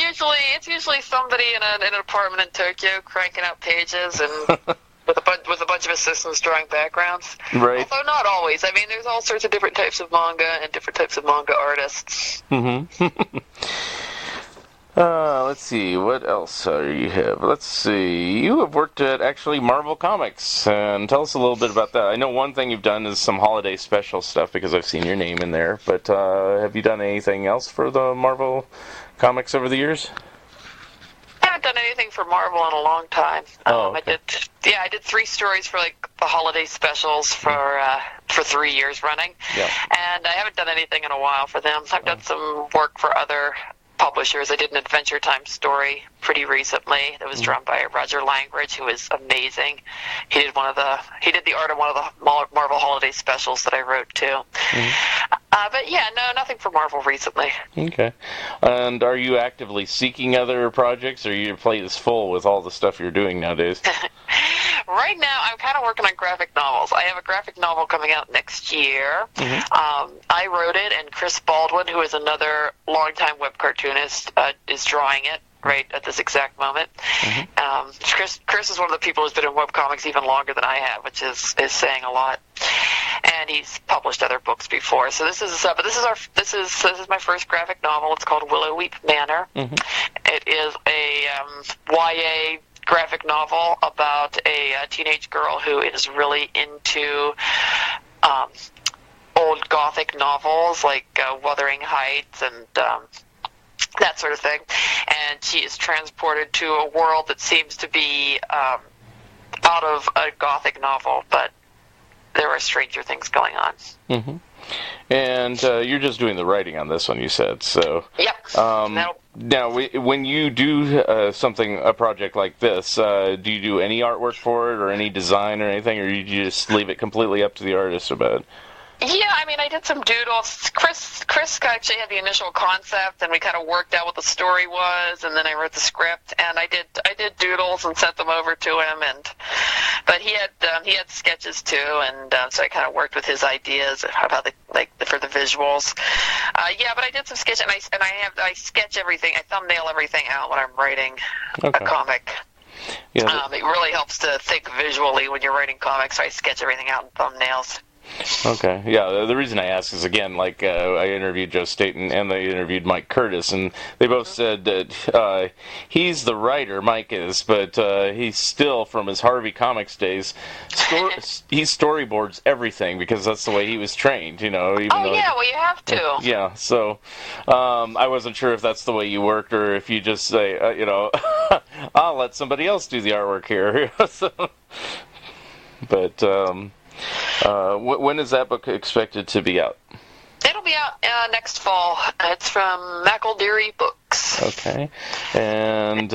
usually somebody in an apartment in Tokyo cranking out pages and with a bunch of assistants drawing backgrounds. Right. Although not always. I mean, there's all sorts of different types of manga and different types of manga artists. Let's see, what else you have? Let's see, you have worked at actually Marvel Comics, and tell us a little bit about that. I know one thing you've done is some holiday special stuff because I've seen your name in there, but have you done anything else for the Marvel Comics over the years? I haven't done anything for Marvel in a long time. Okay. I did 3 stories for like the holiday specials for 3 years running, and I haven't done anything in a while for them. I've done some work for other publishers. I did an Adventure Time story pretty recently that was drawn by Roger Langridge, who is amazing. He did the art of one of the Marvel holiday specials that I wrote too. But yeah, no, nothing for Marvel recently. Okay. And are you actively seeking other projects, or your plate is full with all the stuff you're doing nowadays? Right now, I'm kind of working on graphic novels. I have a graphic novel coming out next year. I wrote it, and Chris Baldwin, who is another longtime web cartoonist, is drawing it right at this exact moment. Chris is one of the people who's been in webcomics even longer than I have, which is saying a lot. And he's published other books before. So this is my first graphic novel. It's called Willow Weep Manor. It is a YA graphic novel about a teenage girl who is really into old Gothic novels like Wuthering Heights and that sort of thing. And she is transported to a world that seems to be out of a Gothic novel, but there are stranger things going on. And you're just doing the writing on this one, you said. So. Yep. Now, when you do a project like this, do you do any artwork for it, or any design or anything, or you just leave it completely up to the artist about it? Yeah, I mean, I did some doodles. Chris actually had the initial concept, and we kind of worked out what the story was, and then I wrote the script, and I did doodles and sent them over to him, but he had sketches too, and so I kind of worked with his ideas about for the visuals. But I did some sketch, and I sketch everything, I thumbnail everything out when I'm writing a comic. It really helps to think visually when you're writing comics, so I sketch everything out in thumbnails. Okay, yeah, the reason I ask is, again, like, I interviewed Joe Staten and they interviewed Mike Curtis, and they both said that he's the writer, Mike is, but he's still, from his Harvey Comics days, he storyboards everything, because that's the way he was trained, you have to. Yeah, so I wasn't sure if that's the way you worked, or if you just say, I'll let somebody else do the artwork here. But... when is that book expected to be out? It'll be out next fall. It's from McElderry Books. Okay. And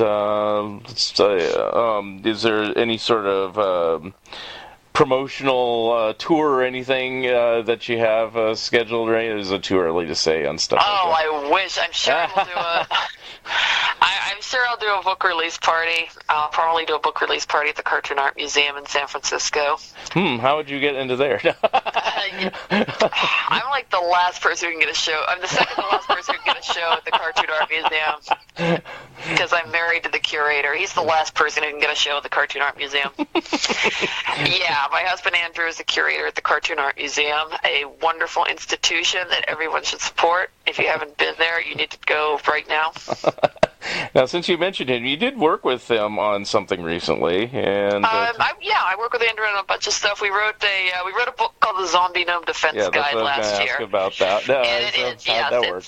is there any sort of promotional tour or anything that you have scheduled, right? Or is it too early to say on stuff like that? I wish. I'm sure we'll do I'm sure I'll do a book release party. I'll probably do a book release party at the Cartoon Art Museum in San Francisco. How would you get into there? I'm like the last person who can get a show. I'm the second to last person who can get a show at the Cartoon Art Museum because I'm married to the curator. He's the last person who can get a show at the Cartoon Art Museum. Yeah, my husband Andrew is the curator at the Cartoon Art Museum, a wonderful institution that everyone should support. If you haven't been there, you need to go right now. Now, since you mentioned him, you did work with him on something recently, and I work with Andrew on a bunch of stuff. We wrote a book called The Zombie Gnome Defense Guide last year. Ask about that. No, how'd that work?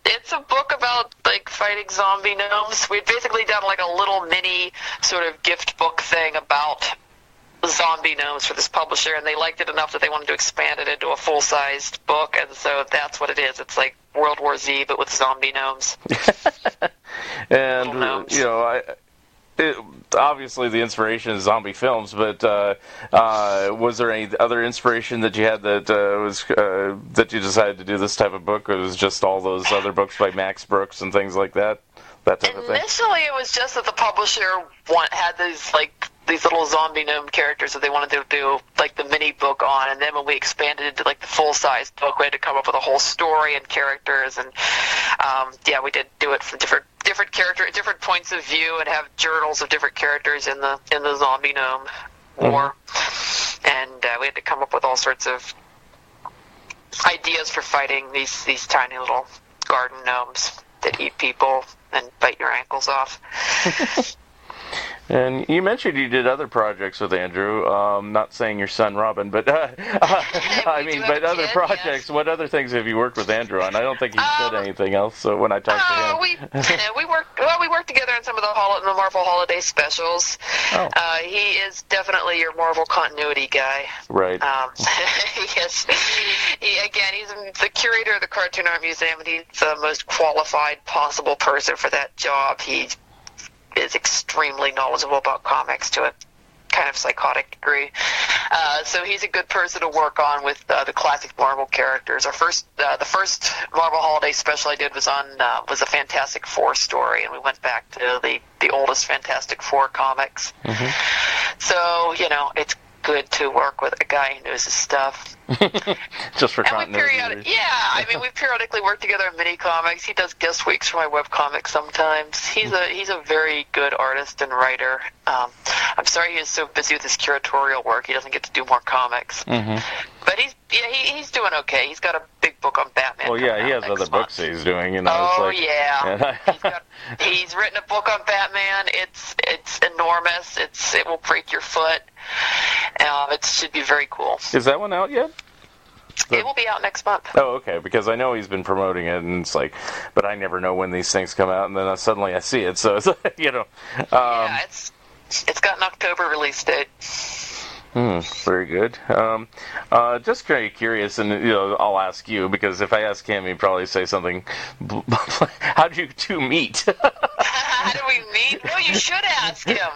It's a book about like fighting zombie gnomes. We'd basically done like a little mini sort of gift book thing about zombie gnomes for this publisher, and they liked it enough that they wanted to expand it into a full-sized book, and so that's what it is. It's like World War Z, but with zombie gnomes. And, you know, obviously the inspiration is zombie films, but was there any other inspiration that you had that that you decided to do this type of book, or was it just all those other books by Max Brooks and things like that? That type of thing? Initially, it was just that the publisher had these little zombie gnome characters that they wanted to do like the mini book on, and then when we expanded into like the full-size book, we had to come up with a whole story and characters, and we did do it from different points of view, and have journals of different characters in the zombie gnome war, and we had to come up with all sorts of ideas for fighting these tiny little garden gnomes that eat people and bite your ankles off. And you mentioned you did other projects with Andrew. Not saying your son Robin, but I mean, but other projects. Yes. What other things have you worked with Andrew on? I don't think he's said anything else. So when I talked to him, we worked together on some of the Marvel holiday specials. Oh. He is definitely your Marvel continuity guy. Right. Yes. He's the curator of the Cartoon Art Museum, and he's the most qualified possible person for that job. He is extremely knowledgeable about comics to a kind of psychotic degree. So he's a good person to work on with the classic Marvel characters. The first Marvel holiday special I did was a Fantastic Four story, and we went back to the oldest Fantastic Four comics. Mm-hmm. So, you know, it's good to work with a guy who knows his stuff. Just for continuity. We periodically work together in mini comics. He does guest weeks for my webcomics sometimes. He's a very good artist and writer. I'm sorry he is so busy with his curatorial work he doesn't get to do more comics. Mm-hmm. But he's doing okay. He's got a big book on Batman. Well, yeah, he has other books he's doing. You know. Oh, yeah. He's written a book on Batman. It's enormous. It will break your foot. It should be very cool. Is that one out yet? It will be out next month. Oh, okay, because I know he's been promoting it, and it's like, but I never know when these things come out, and then suddenly I see it, so it's, you know. It's got an October release date. Very good. Just kind of curious, and you know, I'll ask you, because if I ask him, he'd probably say something. How did you two meet? How did we meet? Well, you should ask him.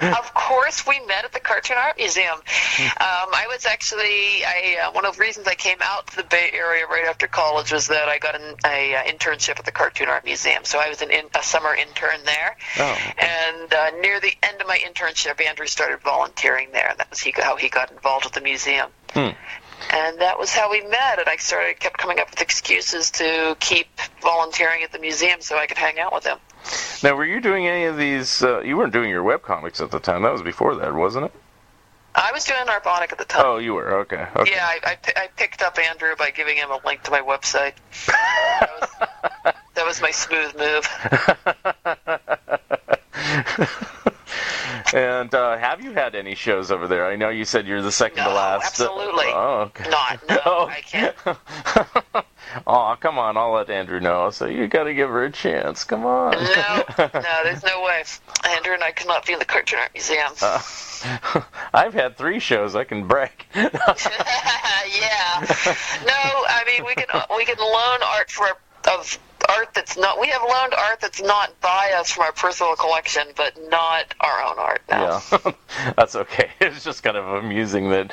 Of course, we met at the Cartoon Art Museum. One of the reasons I came out to the Bay Area right after college was that I got an internship at the Cartoon Art Museum. So I was a summer intern there. Oh. And near the end of my internship, Andrew started volunteering there, and that was how he got involved with the museum. And that was how we met, and I kept coming up with excuses to keep volunteering at the museum so I could hang out with him. Now, were you doing any of these, you weren't doing your webcomics at the time, that was before that, wasn't it? I was doing Narbonic at the time. Oh, you were, okay. Yeah, I picked up Andrew by giving him a link to my website. That was my smooth move. And have you had any shows over there? I know you said you're the second to last. Absolutely. Okay. I can't. Oh, come on, I'll let Andrew know. So you got to give her a chance. Come on. No, there's no way. Andrew and I cannot be in the Cartoon Art Museum. I've had 3 shows. I can brag. Yeah. No, I mean we can loan art art that's not. We have loaned art that's not by us from our personal collection, but not our own art. No. Yeah, that's okay. It's just kind of amusing that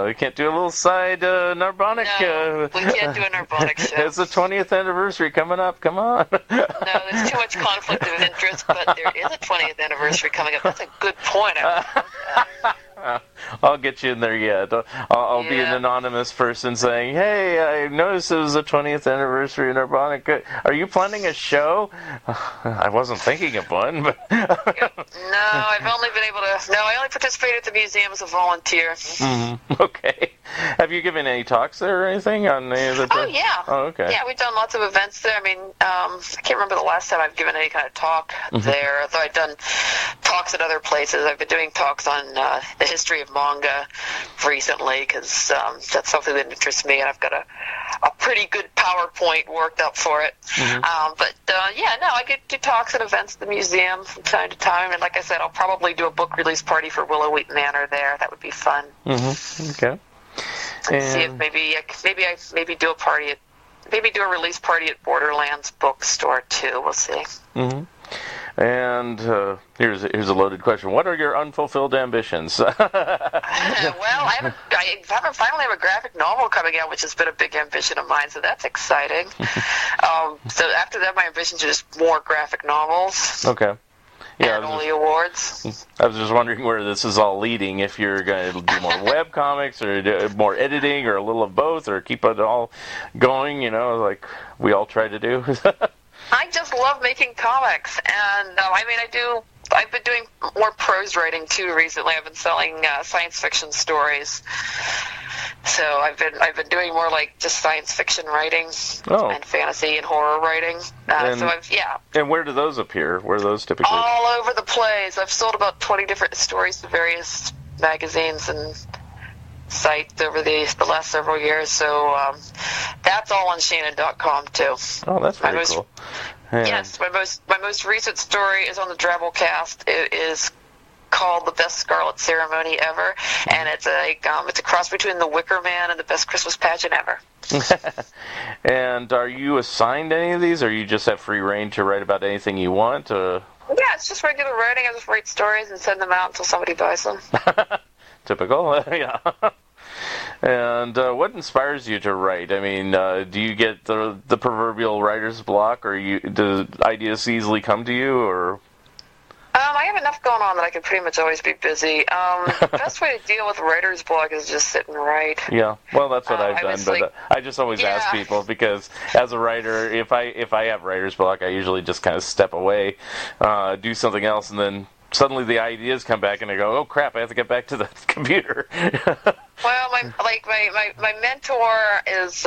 we can't do a little side Narbonic. No, we can't do a Narbonic show. It's the 20th anniversary coming up. Come on. No, there's too much conflict of interest, but there is a 20th anniversary coming up. That's a good point. I'll get you in there yet. I'll be an anonymous person saying, "Hey, I noticed it was the 20th anniversary of Narbonic. Are you planning a show?" I wasn't thinking of one, but No, I've only been able to. No, I only participated at the museum as a volunteer. Mm-hmm. Okay. Have you given any talks there or anything on any of the? Oh yeah. Oh, okay. Yeah, we've done lots of events there. I mean, I can't remember the last time I've given any kind of talk there. Although I've done talks at other places. I've been doing talks on the history of manga recently because that's something that interests me, and I've got a pretty good PowerPoint worked up for it. I get to talks at events at the museum from time to time, and like I said, I'll probably do a book release party for Willowwheat Manor there. That would be fun. Mm-hmm. Okay. And see if maybe do a party maybe do a release party at Borderlands bookstore too. We'll see. Mm-hmm. And here's a loaded question: what are your unfulfilled ambitions? Well, I finally have a graphic novel coming out, which has been a big ambition of mine, so that's exciting. So after that, my ambitions are just more graphic novels. Okay. Yeah, and only awards. I was just wondering where this is all leading. If you're going to do more webcomics, or do more editing, or a little of both, or keep it all going, like we all try to do. I just love making comics, and I've been doing more prose writing too recently. I've been selling science fiction stories, so I've been doing more like just science fiction writing and fantasy and horror writing. And where do those appear? Where do those typically? All over the place. I've sold about 20 different stories to various magazines and sites over the last several years, so that's all on Shaenon.com too. Oh, that's very cool. Yeah. Yes, my most recent story is on the Drabblecast. It is called The Best Scarlet Ceremony Ever, and it's a cross between The Wicker Man and The Best Christmas Pageant Ever. And are you assigned any of these, or you just have free reign to write about anything you want? Yeah, it's just regular writing. I just write stories and send them out until somebody buys them. Typical, yeah. And what inspires you to write? I mean, do you get the proverbial writer's block, or do ideas easily come to you, or? I have enough going on that I can pretty much always be busy. The best way to deal with writer's block is just sit and write. Yeah, well, that's what I've done, but I just always ask people, because as a writer, if I have writer's block, I usually just kind of step away, do something else, and then suddenly the ideas come back, and I go, "Oh crap! I have to get back to the computer." Well, my mentor is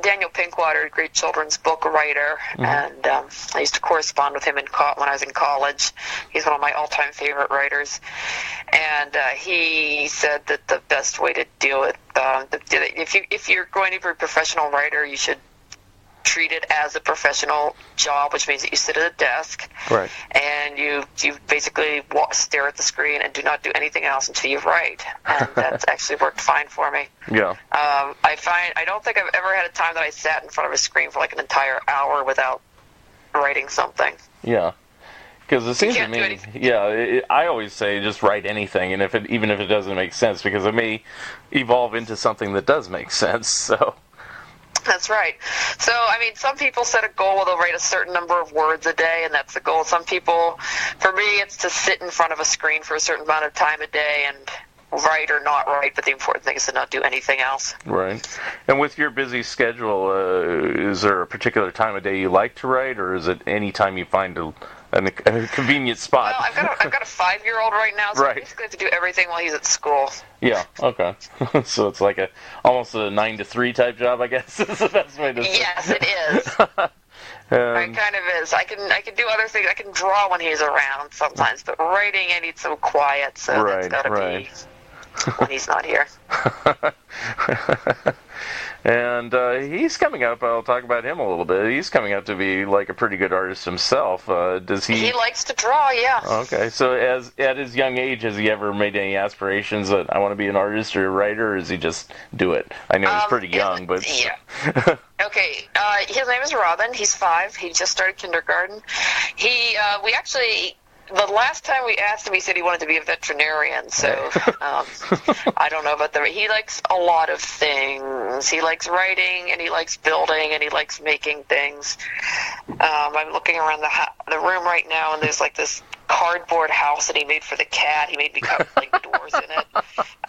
Daniel Pinkwater, a great children's book writer, and I used to correspond with him when I was in college. He's one of my all-time favorite writers, and he said that the best way to deal with if you're going to be a professional writer, you should treat it as a professional job, which means that you sit at a desk, right, and you basically stare at the screen and do not do anything else until you write, and that's actually worked fine for me. Yeah. I don't think I've ever had a time that I sat in front of a screen for like an entire hour without writing something. Yeah. Because it seems to me, I always say just write anything, and even if it doesn't make sense, because it may evolve into something that does make sense. So. That's right. So, I mean, some people set a goal where they'll write a certain number of words a day, and that's the goal. Some people, for me, it's to sit in front of a screen for a certain amount of time a day and write or not write, but the important thing is to not do anything else. Right. And with your busy schedule, is there a particular time of day you like to write, or is it any time you find a convenient spot? Well, I've got a 5-year-old right now, so I basically have to do everything while he's at school. Yeah, okay. So it's like almost a 9 to 3 type job, I guess, is the best way to say it. Yes, it is. It kind of is. I can do other things. I can draw when he's around sometimes, but writing, I need some quiet, so that's got to be when he's not here. And he's coming up. I'll talk about him a little bit. He's coming up to be like a pretty good artist himself. Does he? He likes to draw, yeah. Okay, so at his young age, has he ever made any aspirations that I want to be an artist or a writer, or does he just do it? I know he's pretty young, but yeah. Okay, his name is Robin. He's 5. He just started kindergarten. The last time we asked him, he said he wanted to be a veterinarian, so I don't know about that. He likes a lot of things. He likes writing, and he likes building, and he likes making things. I'm looking around the room right now, and there's like this cardboard house that he made for the cat. He made me cut like doors in it,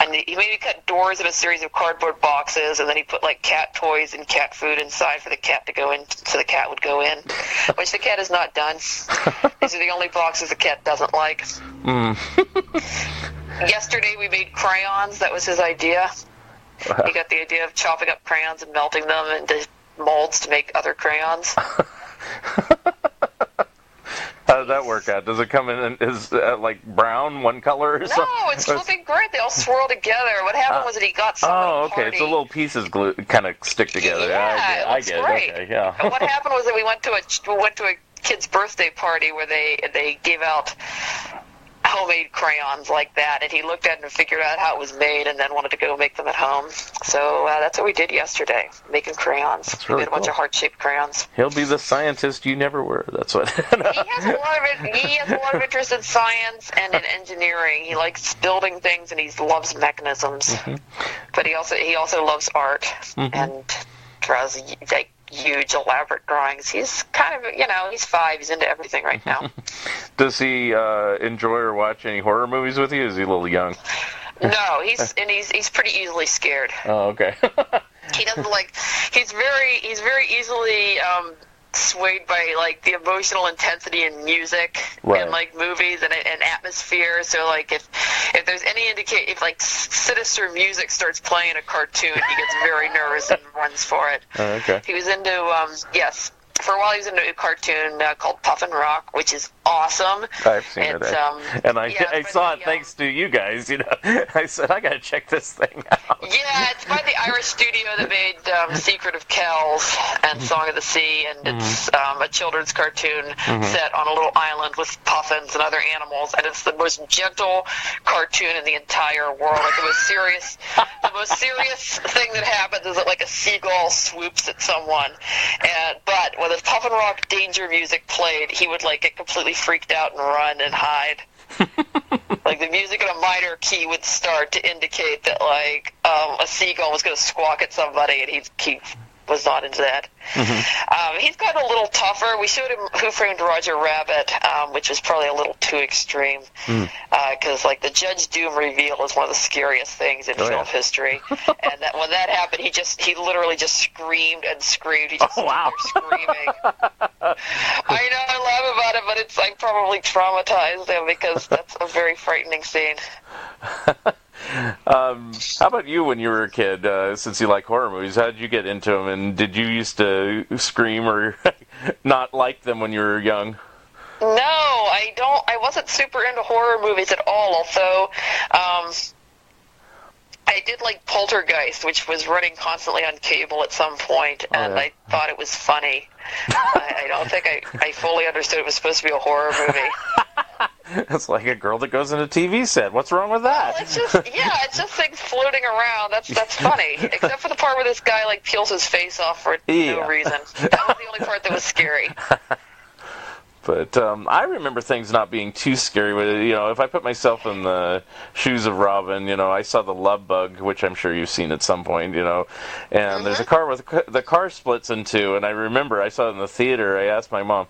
and he made me cut doors in a series of cardboard boxes, and then he put like cat toys and cat food inside for the cat to go in, so the cat would go in, which the cat has not done. These are the only boxes the cat doesn't like. Yesterday we made crayons. That was his idea. He got the idea of chopping up crayons and melting them into molds to make other crayons. How did that work out? Does it come in is like brown, one color or something? No, it's looking great. They all swirl together. What happened was that he got some Oh, okay. So little pieces glue kind of stick together. Yeah, I get great. it. Okay, yeah. And what happened was that we went to a kid's birthday party where they gave out homemade crayons like that, and he looked at it and figured out how it was made, and then wanted to go make them at home. So that's what we did yesterday, making crayons. That's really we made a bunch of heart-shaped crayons. He'll be the scientist you never were. That's what. He has a lot of interest in science and in engineering. He likes building things, and he loves mechanisms. Mm-hmm. But he also loves art and draws like huge, elaborate drawings. He's kind of, he's 5. He's into everything right now. Does he enjoy or watch any horror movies with you? Is he a little young? No, he's pretty easily scared. Oh, okay. He doesn't like. He's very easily swayed by like the emotional intensity in music and like movies and atmosphere. So like if there's any if like sinister music starts playing in a cartoon, he gets very nervous and runs for it. Oh, okay. He was into for a while he was into a cartoon called Puff and Rock, which is awesome. I've seen it. And I saw it thanks to you guys. I said, I got to check this thing out. Yeah, it's by the Irish studio that made Secret of Kells and Song of the Sea, and it's a children's cartoon set on a little island with puffins and other animals, and it's the most gentle cartoon in the entire world. Like the most serious thing that happens is that like a seagull swoops at someone, but when the Puff and Rock danger music played, he would like get completely freaked out and run and hide. Like the music in a minor key would start to indicate that like a seagull was going to squawk at somebody, and he was not into that. He's gotten a little tougher. We showed him Who Framed Roger Rabbit, which was probably a little too extreme, because like the Judge Doom reveal is one of the scariest things in film history. And when that happened, he literally just screamed and screamed. He just stood there screaming. I know, I laugh about it, but I probably traumatized him because that's a very frightening scene. How about you when you were a kid, since you like horror movies? How did you get into them, and did you used to scream or not like them when you were young? No, I wasn't super into horror movies at all, although I did like Poltergeist, which was running constantly on cable at some point, and I thought it was funny. I don't think I fully understood it was supposed to be a horror movie. It's like a girl that goes in a TV set. What's wrong with that? Well, it's just things floating around. That's funny. Except for the part where this guy like peels his face off for no reason. That was the only part that was scary. But I remember things not being too scary with it. If I put myself in the shoes of Robin, I saw The Love Bug, which I'm sure you've seen at some point, and there's a car with the car splits in two, and I remember I saw it in the theater. I asked my mom,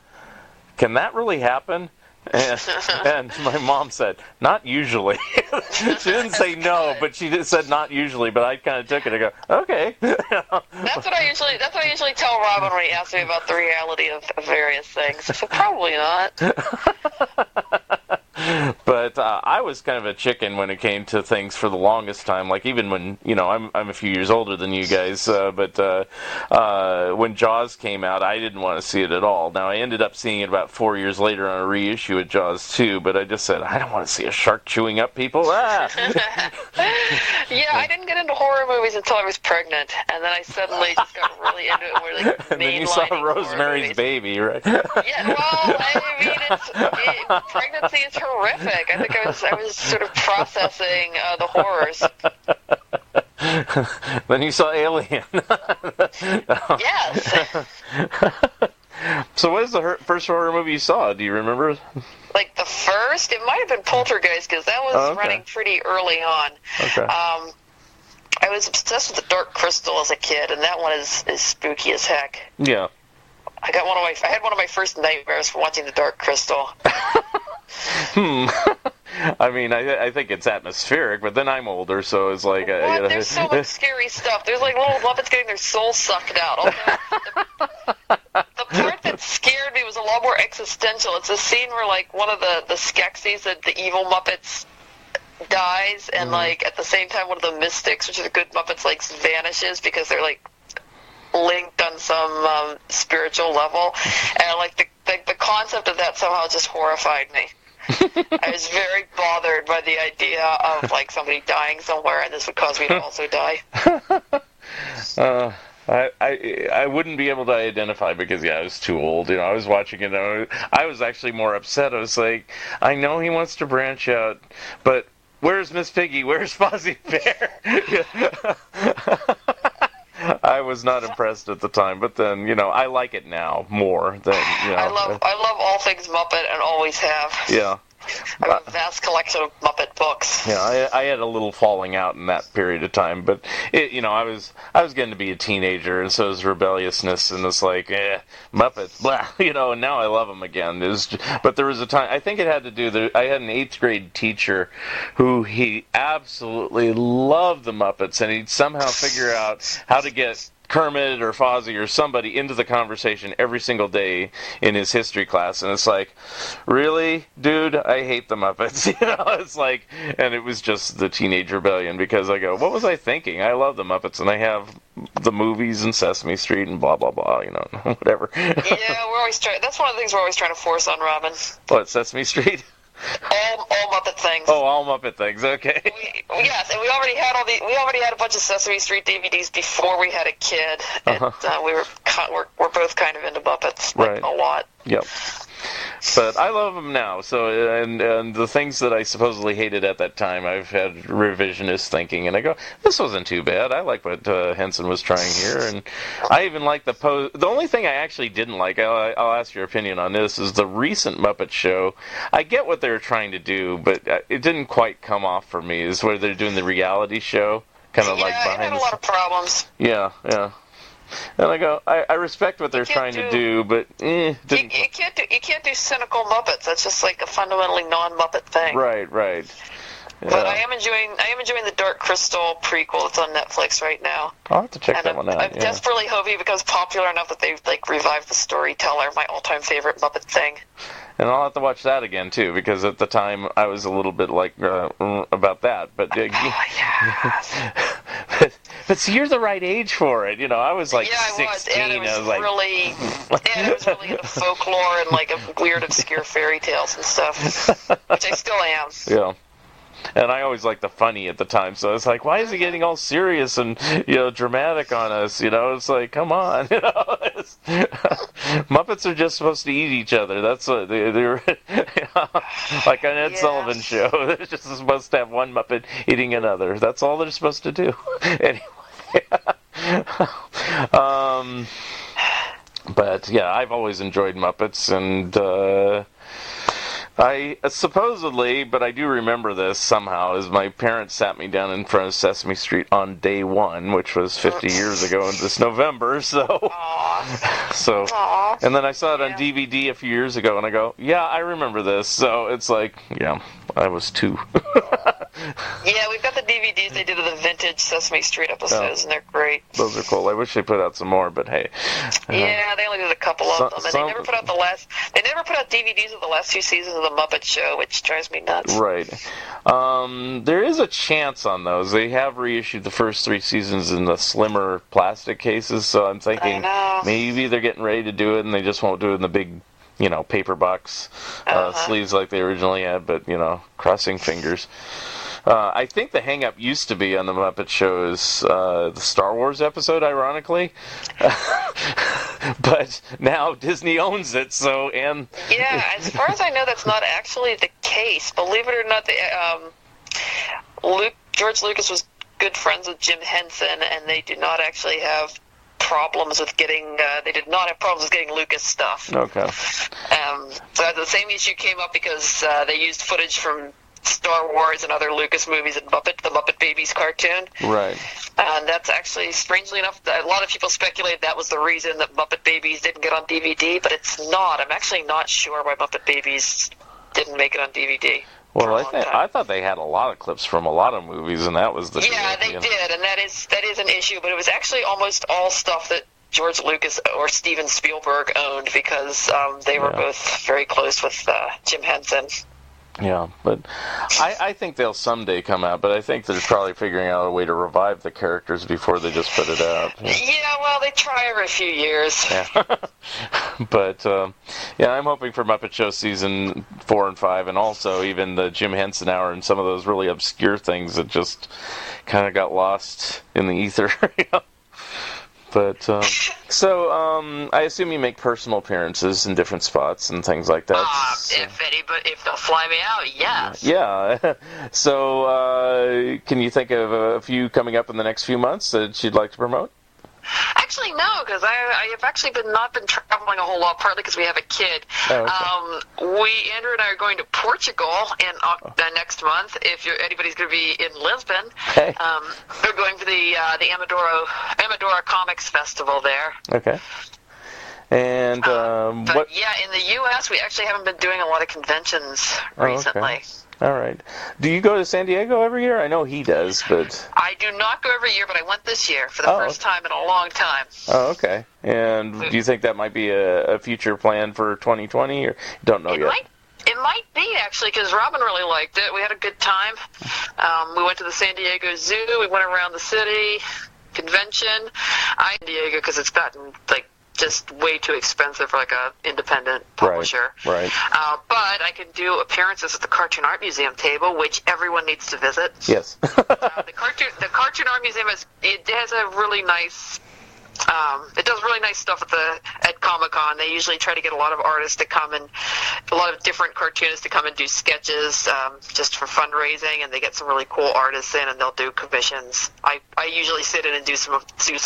"Can that really happen?" And my mom said, "Not usually." She didn't say no, but she just said not usually. But I kind of took it. I go, "Okay." That's what I usually tell Robin when he asks me about the reality of various things. So probably not. But I was kind of a chicken when it came to things for the longest time. Like even when I'm a few years older than you guys. But when Jaws came out, I didn't want to see it at all. Now I ended up seeing it about 4 years later on a reissue at Jaws 2. But I just said I don't want to see a shark chewing up people. Yeah, I didn't get into horror movies until I was pregnant, and then I suddenly just got really into it. We're like and then you saw Rosemary's Baby, right? Yeah, well, I mean, pregnancy is horrific. I think I was sort of processing the horrors. Then you saw Alien. Yes. So what is the first horror movie you saw? Do you remember? Like the first? It might have been Poltergeist, because that was running pretty early on. Okay. I was obsessed with The Dark Crystal as a kid, and that one is spooky as heck. Yeah. I had one of my first nightmares from watching The Dark Crystal. I mean, I think it's atmospheric, but then I'm older, so it's like... What? There's so much scary stuff. There's like little Muppets getting their souls sucked out. Although the part that scared me was a lot more existential. It's a scene where like one of the Skeksis, the evil Muppets, dies, and like at the same time one of the Mystics, which are the good Muppets, like vanishes because they're like linked on some spiritual level, and like the concept of that somehow just horrified me. I was very bothered by the idea of like somebody dying somewhere, and this would cause me to also die. I wouldn't be able to identify because I was too old. You know, I was watching it. I was actually more upset. I was like, I know he wants to branch out, but where's Miss Piggy? Where's Fozzie Bear? I was not impressed at the time, but then, you know, I like it now more than, you know. I love all things Muppet and always have. Yeah. I have a vast collection of Muppet books. Yeah, I had a little falling out in that period of time, but it, you know, I was getting to be a teenager, and so was rebelliousness, and it's like, Muppets, blah, you know, and now I love them again. But there was a time, I think it had to do, I had an 8th grade teacher who he absolutely loved the Muppets, and he'd somehow figure out how to get Kermit or Fozzie or somebody into the conversation every single day in his history class, and it's like, really, dude, I hate the Muppets. You know, it's like, and it was just the teenage rebellion, because I go, what was I thinking? I love the Muppets, and I have the movies and Sesame Street and blah blah blah, you know, whatever. Yeah, we're always trying. That's one of the things we're always trying to force on Robin. What, Sesame Street? All Muppet things. Oh, all Muppet things. Okay. Yes, and we already had a bunch of Sesame Street DVDs before we had a kid. And, we're both kind of into Muppets, like, right. A lot. Yep. But I love them now. So, and the things that I supposedly hated at that time, I've had revisionist thinking, and I go, this wasn't too bad. I like what Henson was trying here, and I even like the pose. The only thing I actually didn't like, I'll ask your opinion on this, is the recent Muppet Show. I get what they were trying to do, but it didn't quite come off for me. Is where they're doing the reality show, kind of like behind. Yeah, it had a lot of problems. Yeah. And I go, I respect what they're trying to do, but you can't do cynical Muppets. That's just like a fundamentally non-Muppet thing. Right. Yeah. But I am enjoying the Dark Crystal prequel that's on Netflix right now. I'll have to check that one out. I'm desperately hoping it becomes popular enough that they've like revived the Storyteller, my all-time favorite Muppet thing. And I'll have to watch that again too, because at the time I was a little bit like about that. But but see, you're the right age for it. You know, I was like 16. And it was really into folklore and like weird, obscure fairy tales and stuff, which I still am. Yeah. And I always liked the funny at the time, so it's like, why is he getting all serious and, you know, dramatic on us? You know, it's like, come on, you know. Muppets are just supposed to eat each other. That's what they're like on Ed Sullivan show. They're just supposed to have one Muppet eating another. That's all they're supposed to do. Anyway. But yeah, I've always enjoyed Muppets, and I supposedly, but I do remember this somehow, is my parents sat me down in front of Sesame Street on day one, which was 50 years ago in this November, so... Aww. And then I saw it on DVD a few years ago, and I go, yeah, I remember this, so it's like, yeah, I was 2. Yeah, we've got the DVDs they did of the vintage Sesame Street episodes, and they're great. Those are cool. I wish they put out some more, but hey. Yeah, they only did a couple of them, and they never put out DVDs of the last 2 seasons of the Muppet Show, which drives me nuts. Right. There is a chance on those. They have reissued the first 3 seasons in the slimmer plastic cases, so I'm thinking maybe they're getting ready to do it, and they just won't do it in the big, you know, paper box sleeves like they originally had, but, you know, crossing fingers. I think the hang-up used to be on the Muppet Show is the Star Wars episode, ironically. But now Disney owns it, so, and... Yeah, as far as I know, that's not actually the case. Believe it or not, George Lucas was good friends with Jim Henson, and they did not actually have problems with getting Lucas stuff. Okay. So the same issue came up because they used footage from Star Wars and other Lucas movies and the Muppet Babies cartoon. Right. And that's actually, strangely enough, a lot of people speculated that was the reason that Muppet Babies didn't get on DVD, but it's not. I'm actually not sure why Muppet Babies didn't make it on DVD. Well, I thought they had a lot of clips from a lot of movies, and that was the yeah, deal, they did, and that is an issue. But it was actually almost all stuff that George Lucas or Steven Spielberg owned, because they were both very close with Jim Henson. Yeah, but I think they'll someday come out, but I think they're probably figuring out a way to revive the characters before they just put it out. Yeah, well, they try every few years. Yeah. But, I'm hoping for Muppet Show Season 4 and 5, and also even the Jim Henson Hour and some of those really obscure things that just kind of got lost in the ether. But, I assume you make personal appearances in different spots and things like that. If they'll fly me out, yes. Yeah. So, can you think of a few coming up in the next few months that you'd like to promote? Actually, no, because I have actually not been traveling a whole lot, partly because we have a kid. Oh, okay. Andrew and I are going to Portugal next month. If anybody's going to be in Lisbon, hey. We're going for the Amadora Comics Festival there. Okay. And but in the U.S., we actually haven't been doing a lot of conventions recently. Okay. All right. Do you go to San Diego every year? I know he does, but... I do not go every year, but I went this year for the first time in a long time. Oh, okay. And do you think that might be a future plan for 2020, or don't know yet? It might be, actually, because Robin really liked it. We had a good time. We went to the San Diego Zoo. We went around the city, convention. San Diego, because it's gotten, just way too expensive for a independent publisher. Right. But I can do appearances at the Cartoon Art Museum table, which everyone needs to visit. Yes. The Cartoon Art Museum has a really nice. It does really nice stuff at Comic-Con. They usually try to get a lot of artists to come, and a lot of different cartoonists to come and do sketches just for fundraising, and they get some really cool artists in, and they'll do commissions. I usually sit in and do some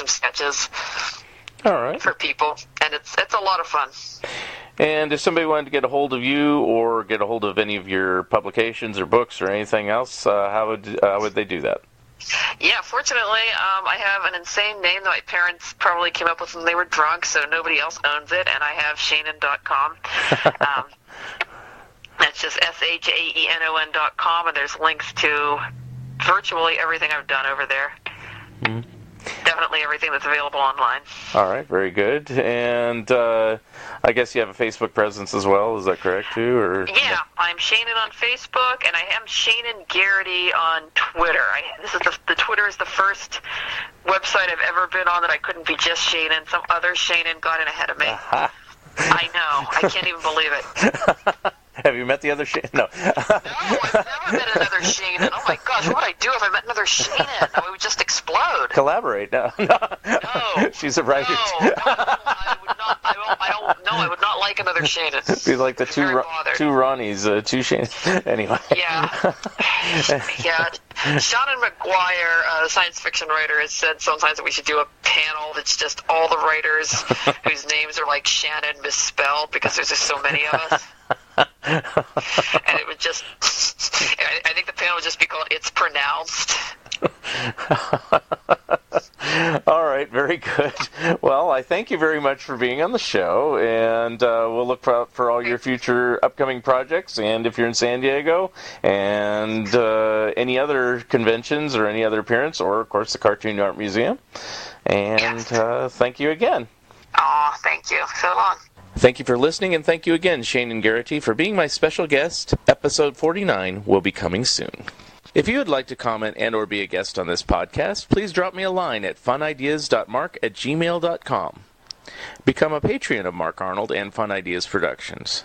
sketches. All right. For people, and it's a lot of fun. And if somebody wanted to get a hold of you or get a hold of any of your publications or books or anything else, how would they do that? Yeah, fortunately, I have an insane name that my parents probably came up with when they were drunk, so nobody else owns it, and I have Shaenon.com. That's just SHAENON.com, and there's links to virtually everything I've done over there. Mm-hmm. Definitely everything that's available online. All right, very good. And I guess you have a Facebook presence as well, is that correct, too? Or yeah, I'm Shaenon on Facebook, and I am Shaenon Garrity on Twitter. The Twitter is the first website I've ever been on that I couldn't be just Shaenon. Some other Shaenon got in ahead of me. Aha. I know. I can't even believe it. Have you met the other Shaenon? No. No, I've never met another Shaenon. Oh my gosh, what would I do if I met another Shaenon? I would just explode. Collaborate. No. She's a writer. No, I would not. I would not like another Shaenon. It'd be like the two Ronnies, two Shaenon. Anyway. Yeah. Yeah. Seanan McGuire, the science fiction writer, has said sometimes that we should do a panel that's just all the writers whose names are like Shannon misspelled, because there's just so many of us. And it would just, I think the panel would just be called It's Pronounced. All right, very good. Well, I thank you very much for being on the show, and we'll look for all your future upcoming projects, and if you're in San Diego, and any other conventions or any other appearance, or, of course, the Cartoon Art Museum. And thank you again. Aw, thank you. So long. Thank you for listening, and thank you again, Shaenon Garrity, for being my special guest. Episode 49 will be coming soon. If you would like to comment and or be a guest on this podcast, please drop me a line at funideas.mark@gmail.com. Become a Patreon of Mark Arnold and Fun Ideas Productions.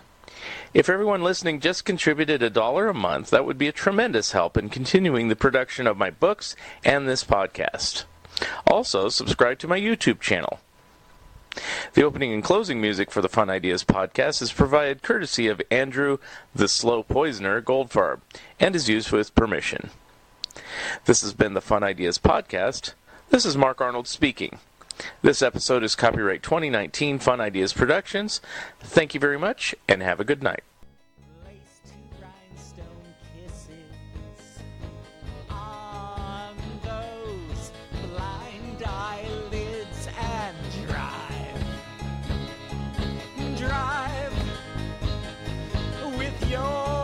If everyone listening just contributed $1 a month, that would be a tremendous help in continuing the production of my books and this podcast. Also, subscribe to my YouTube channel. The opening and closing music for the Fun Ideas podcast is provided courtesy of Andrew the Slow Poisoner Goldfarb and is used with permission. This has been the Fun Ideas podcast. This is Mark Arnold speaking. This episode is copyright 2019 Fun Ideas Productions. Thank you very much, and have a good night. Drive with your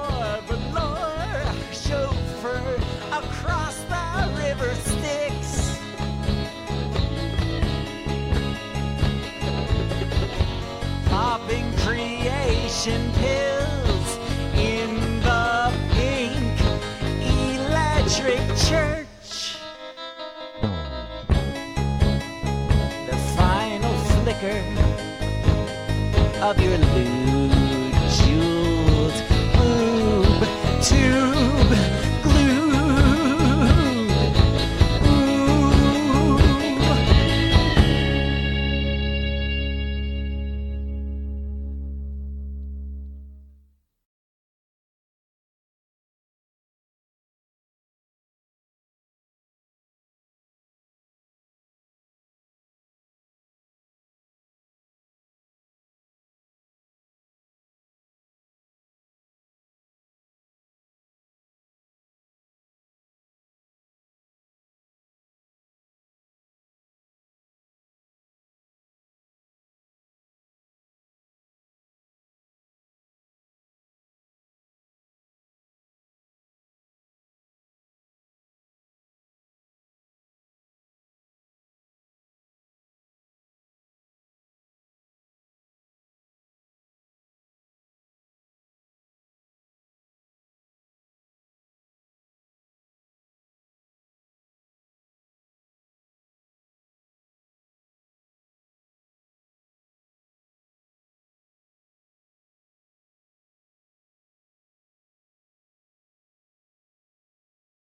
flicker of your lewd jeweled boob to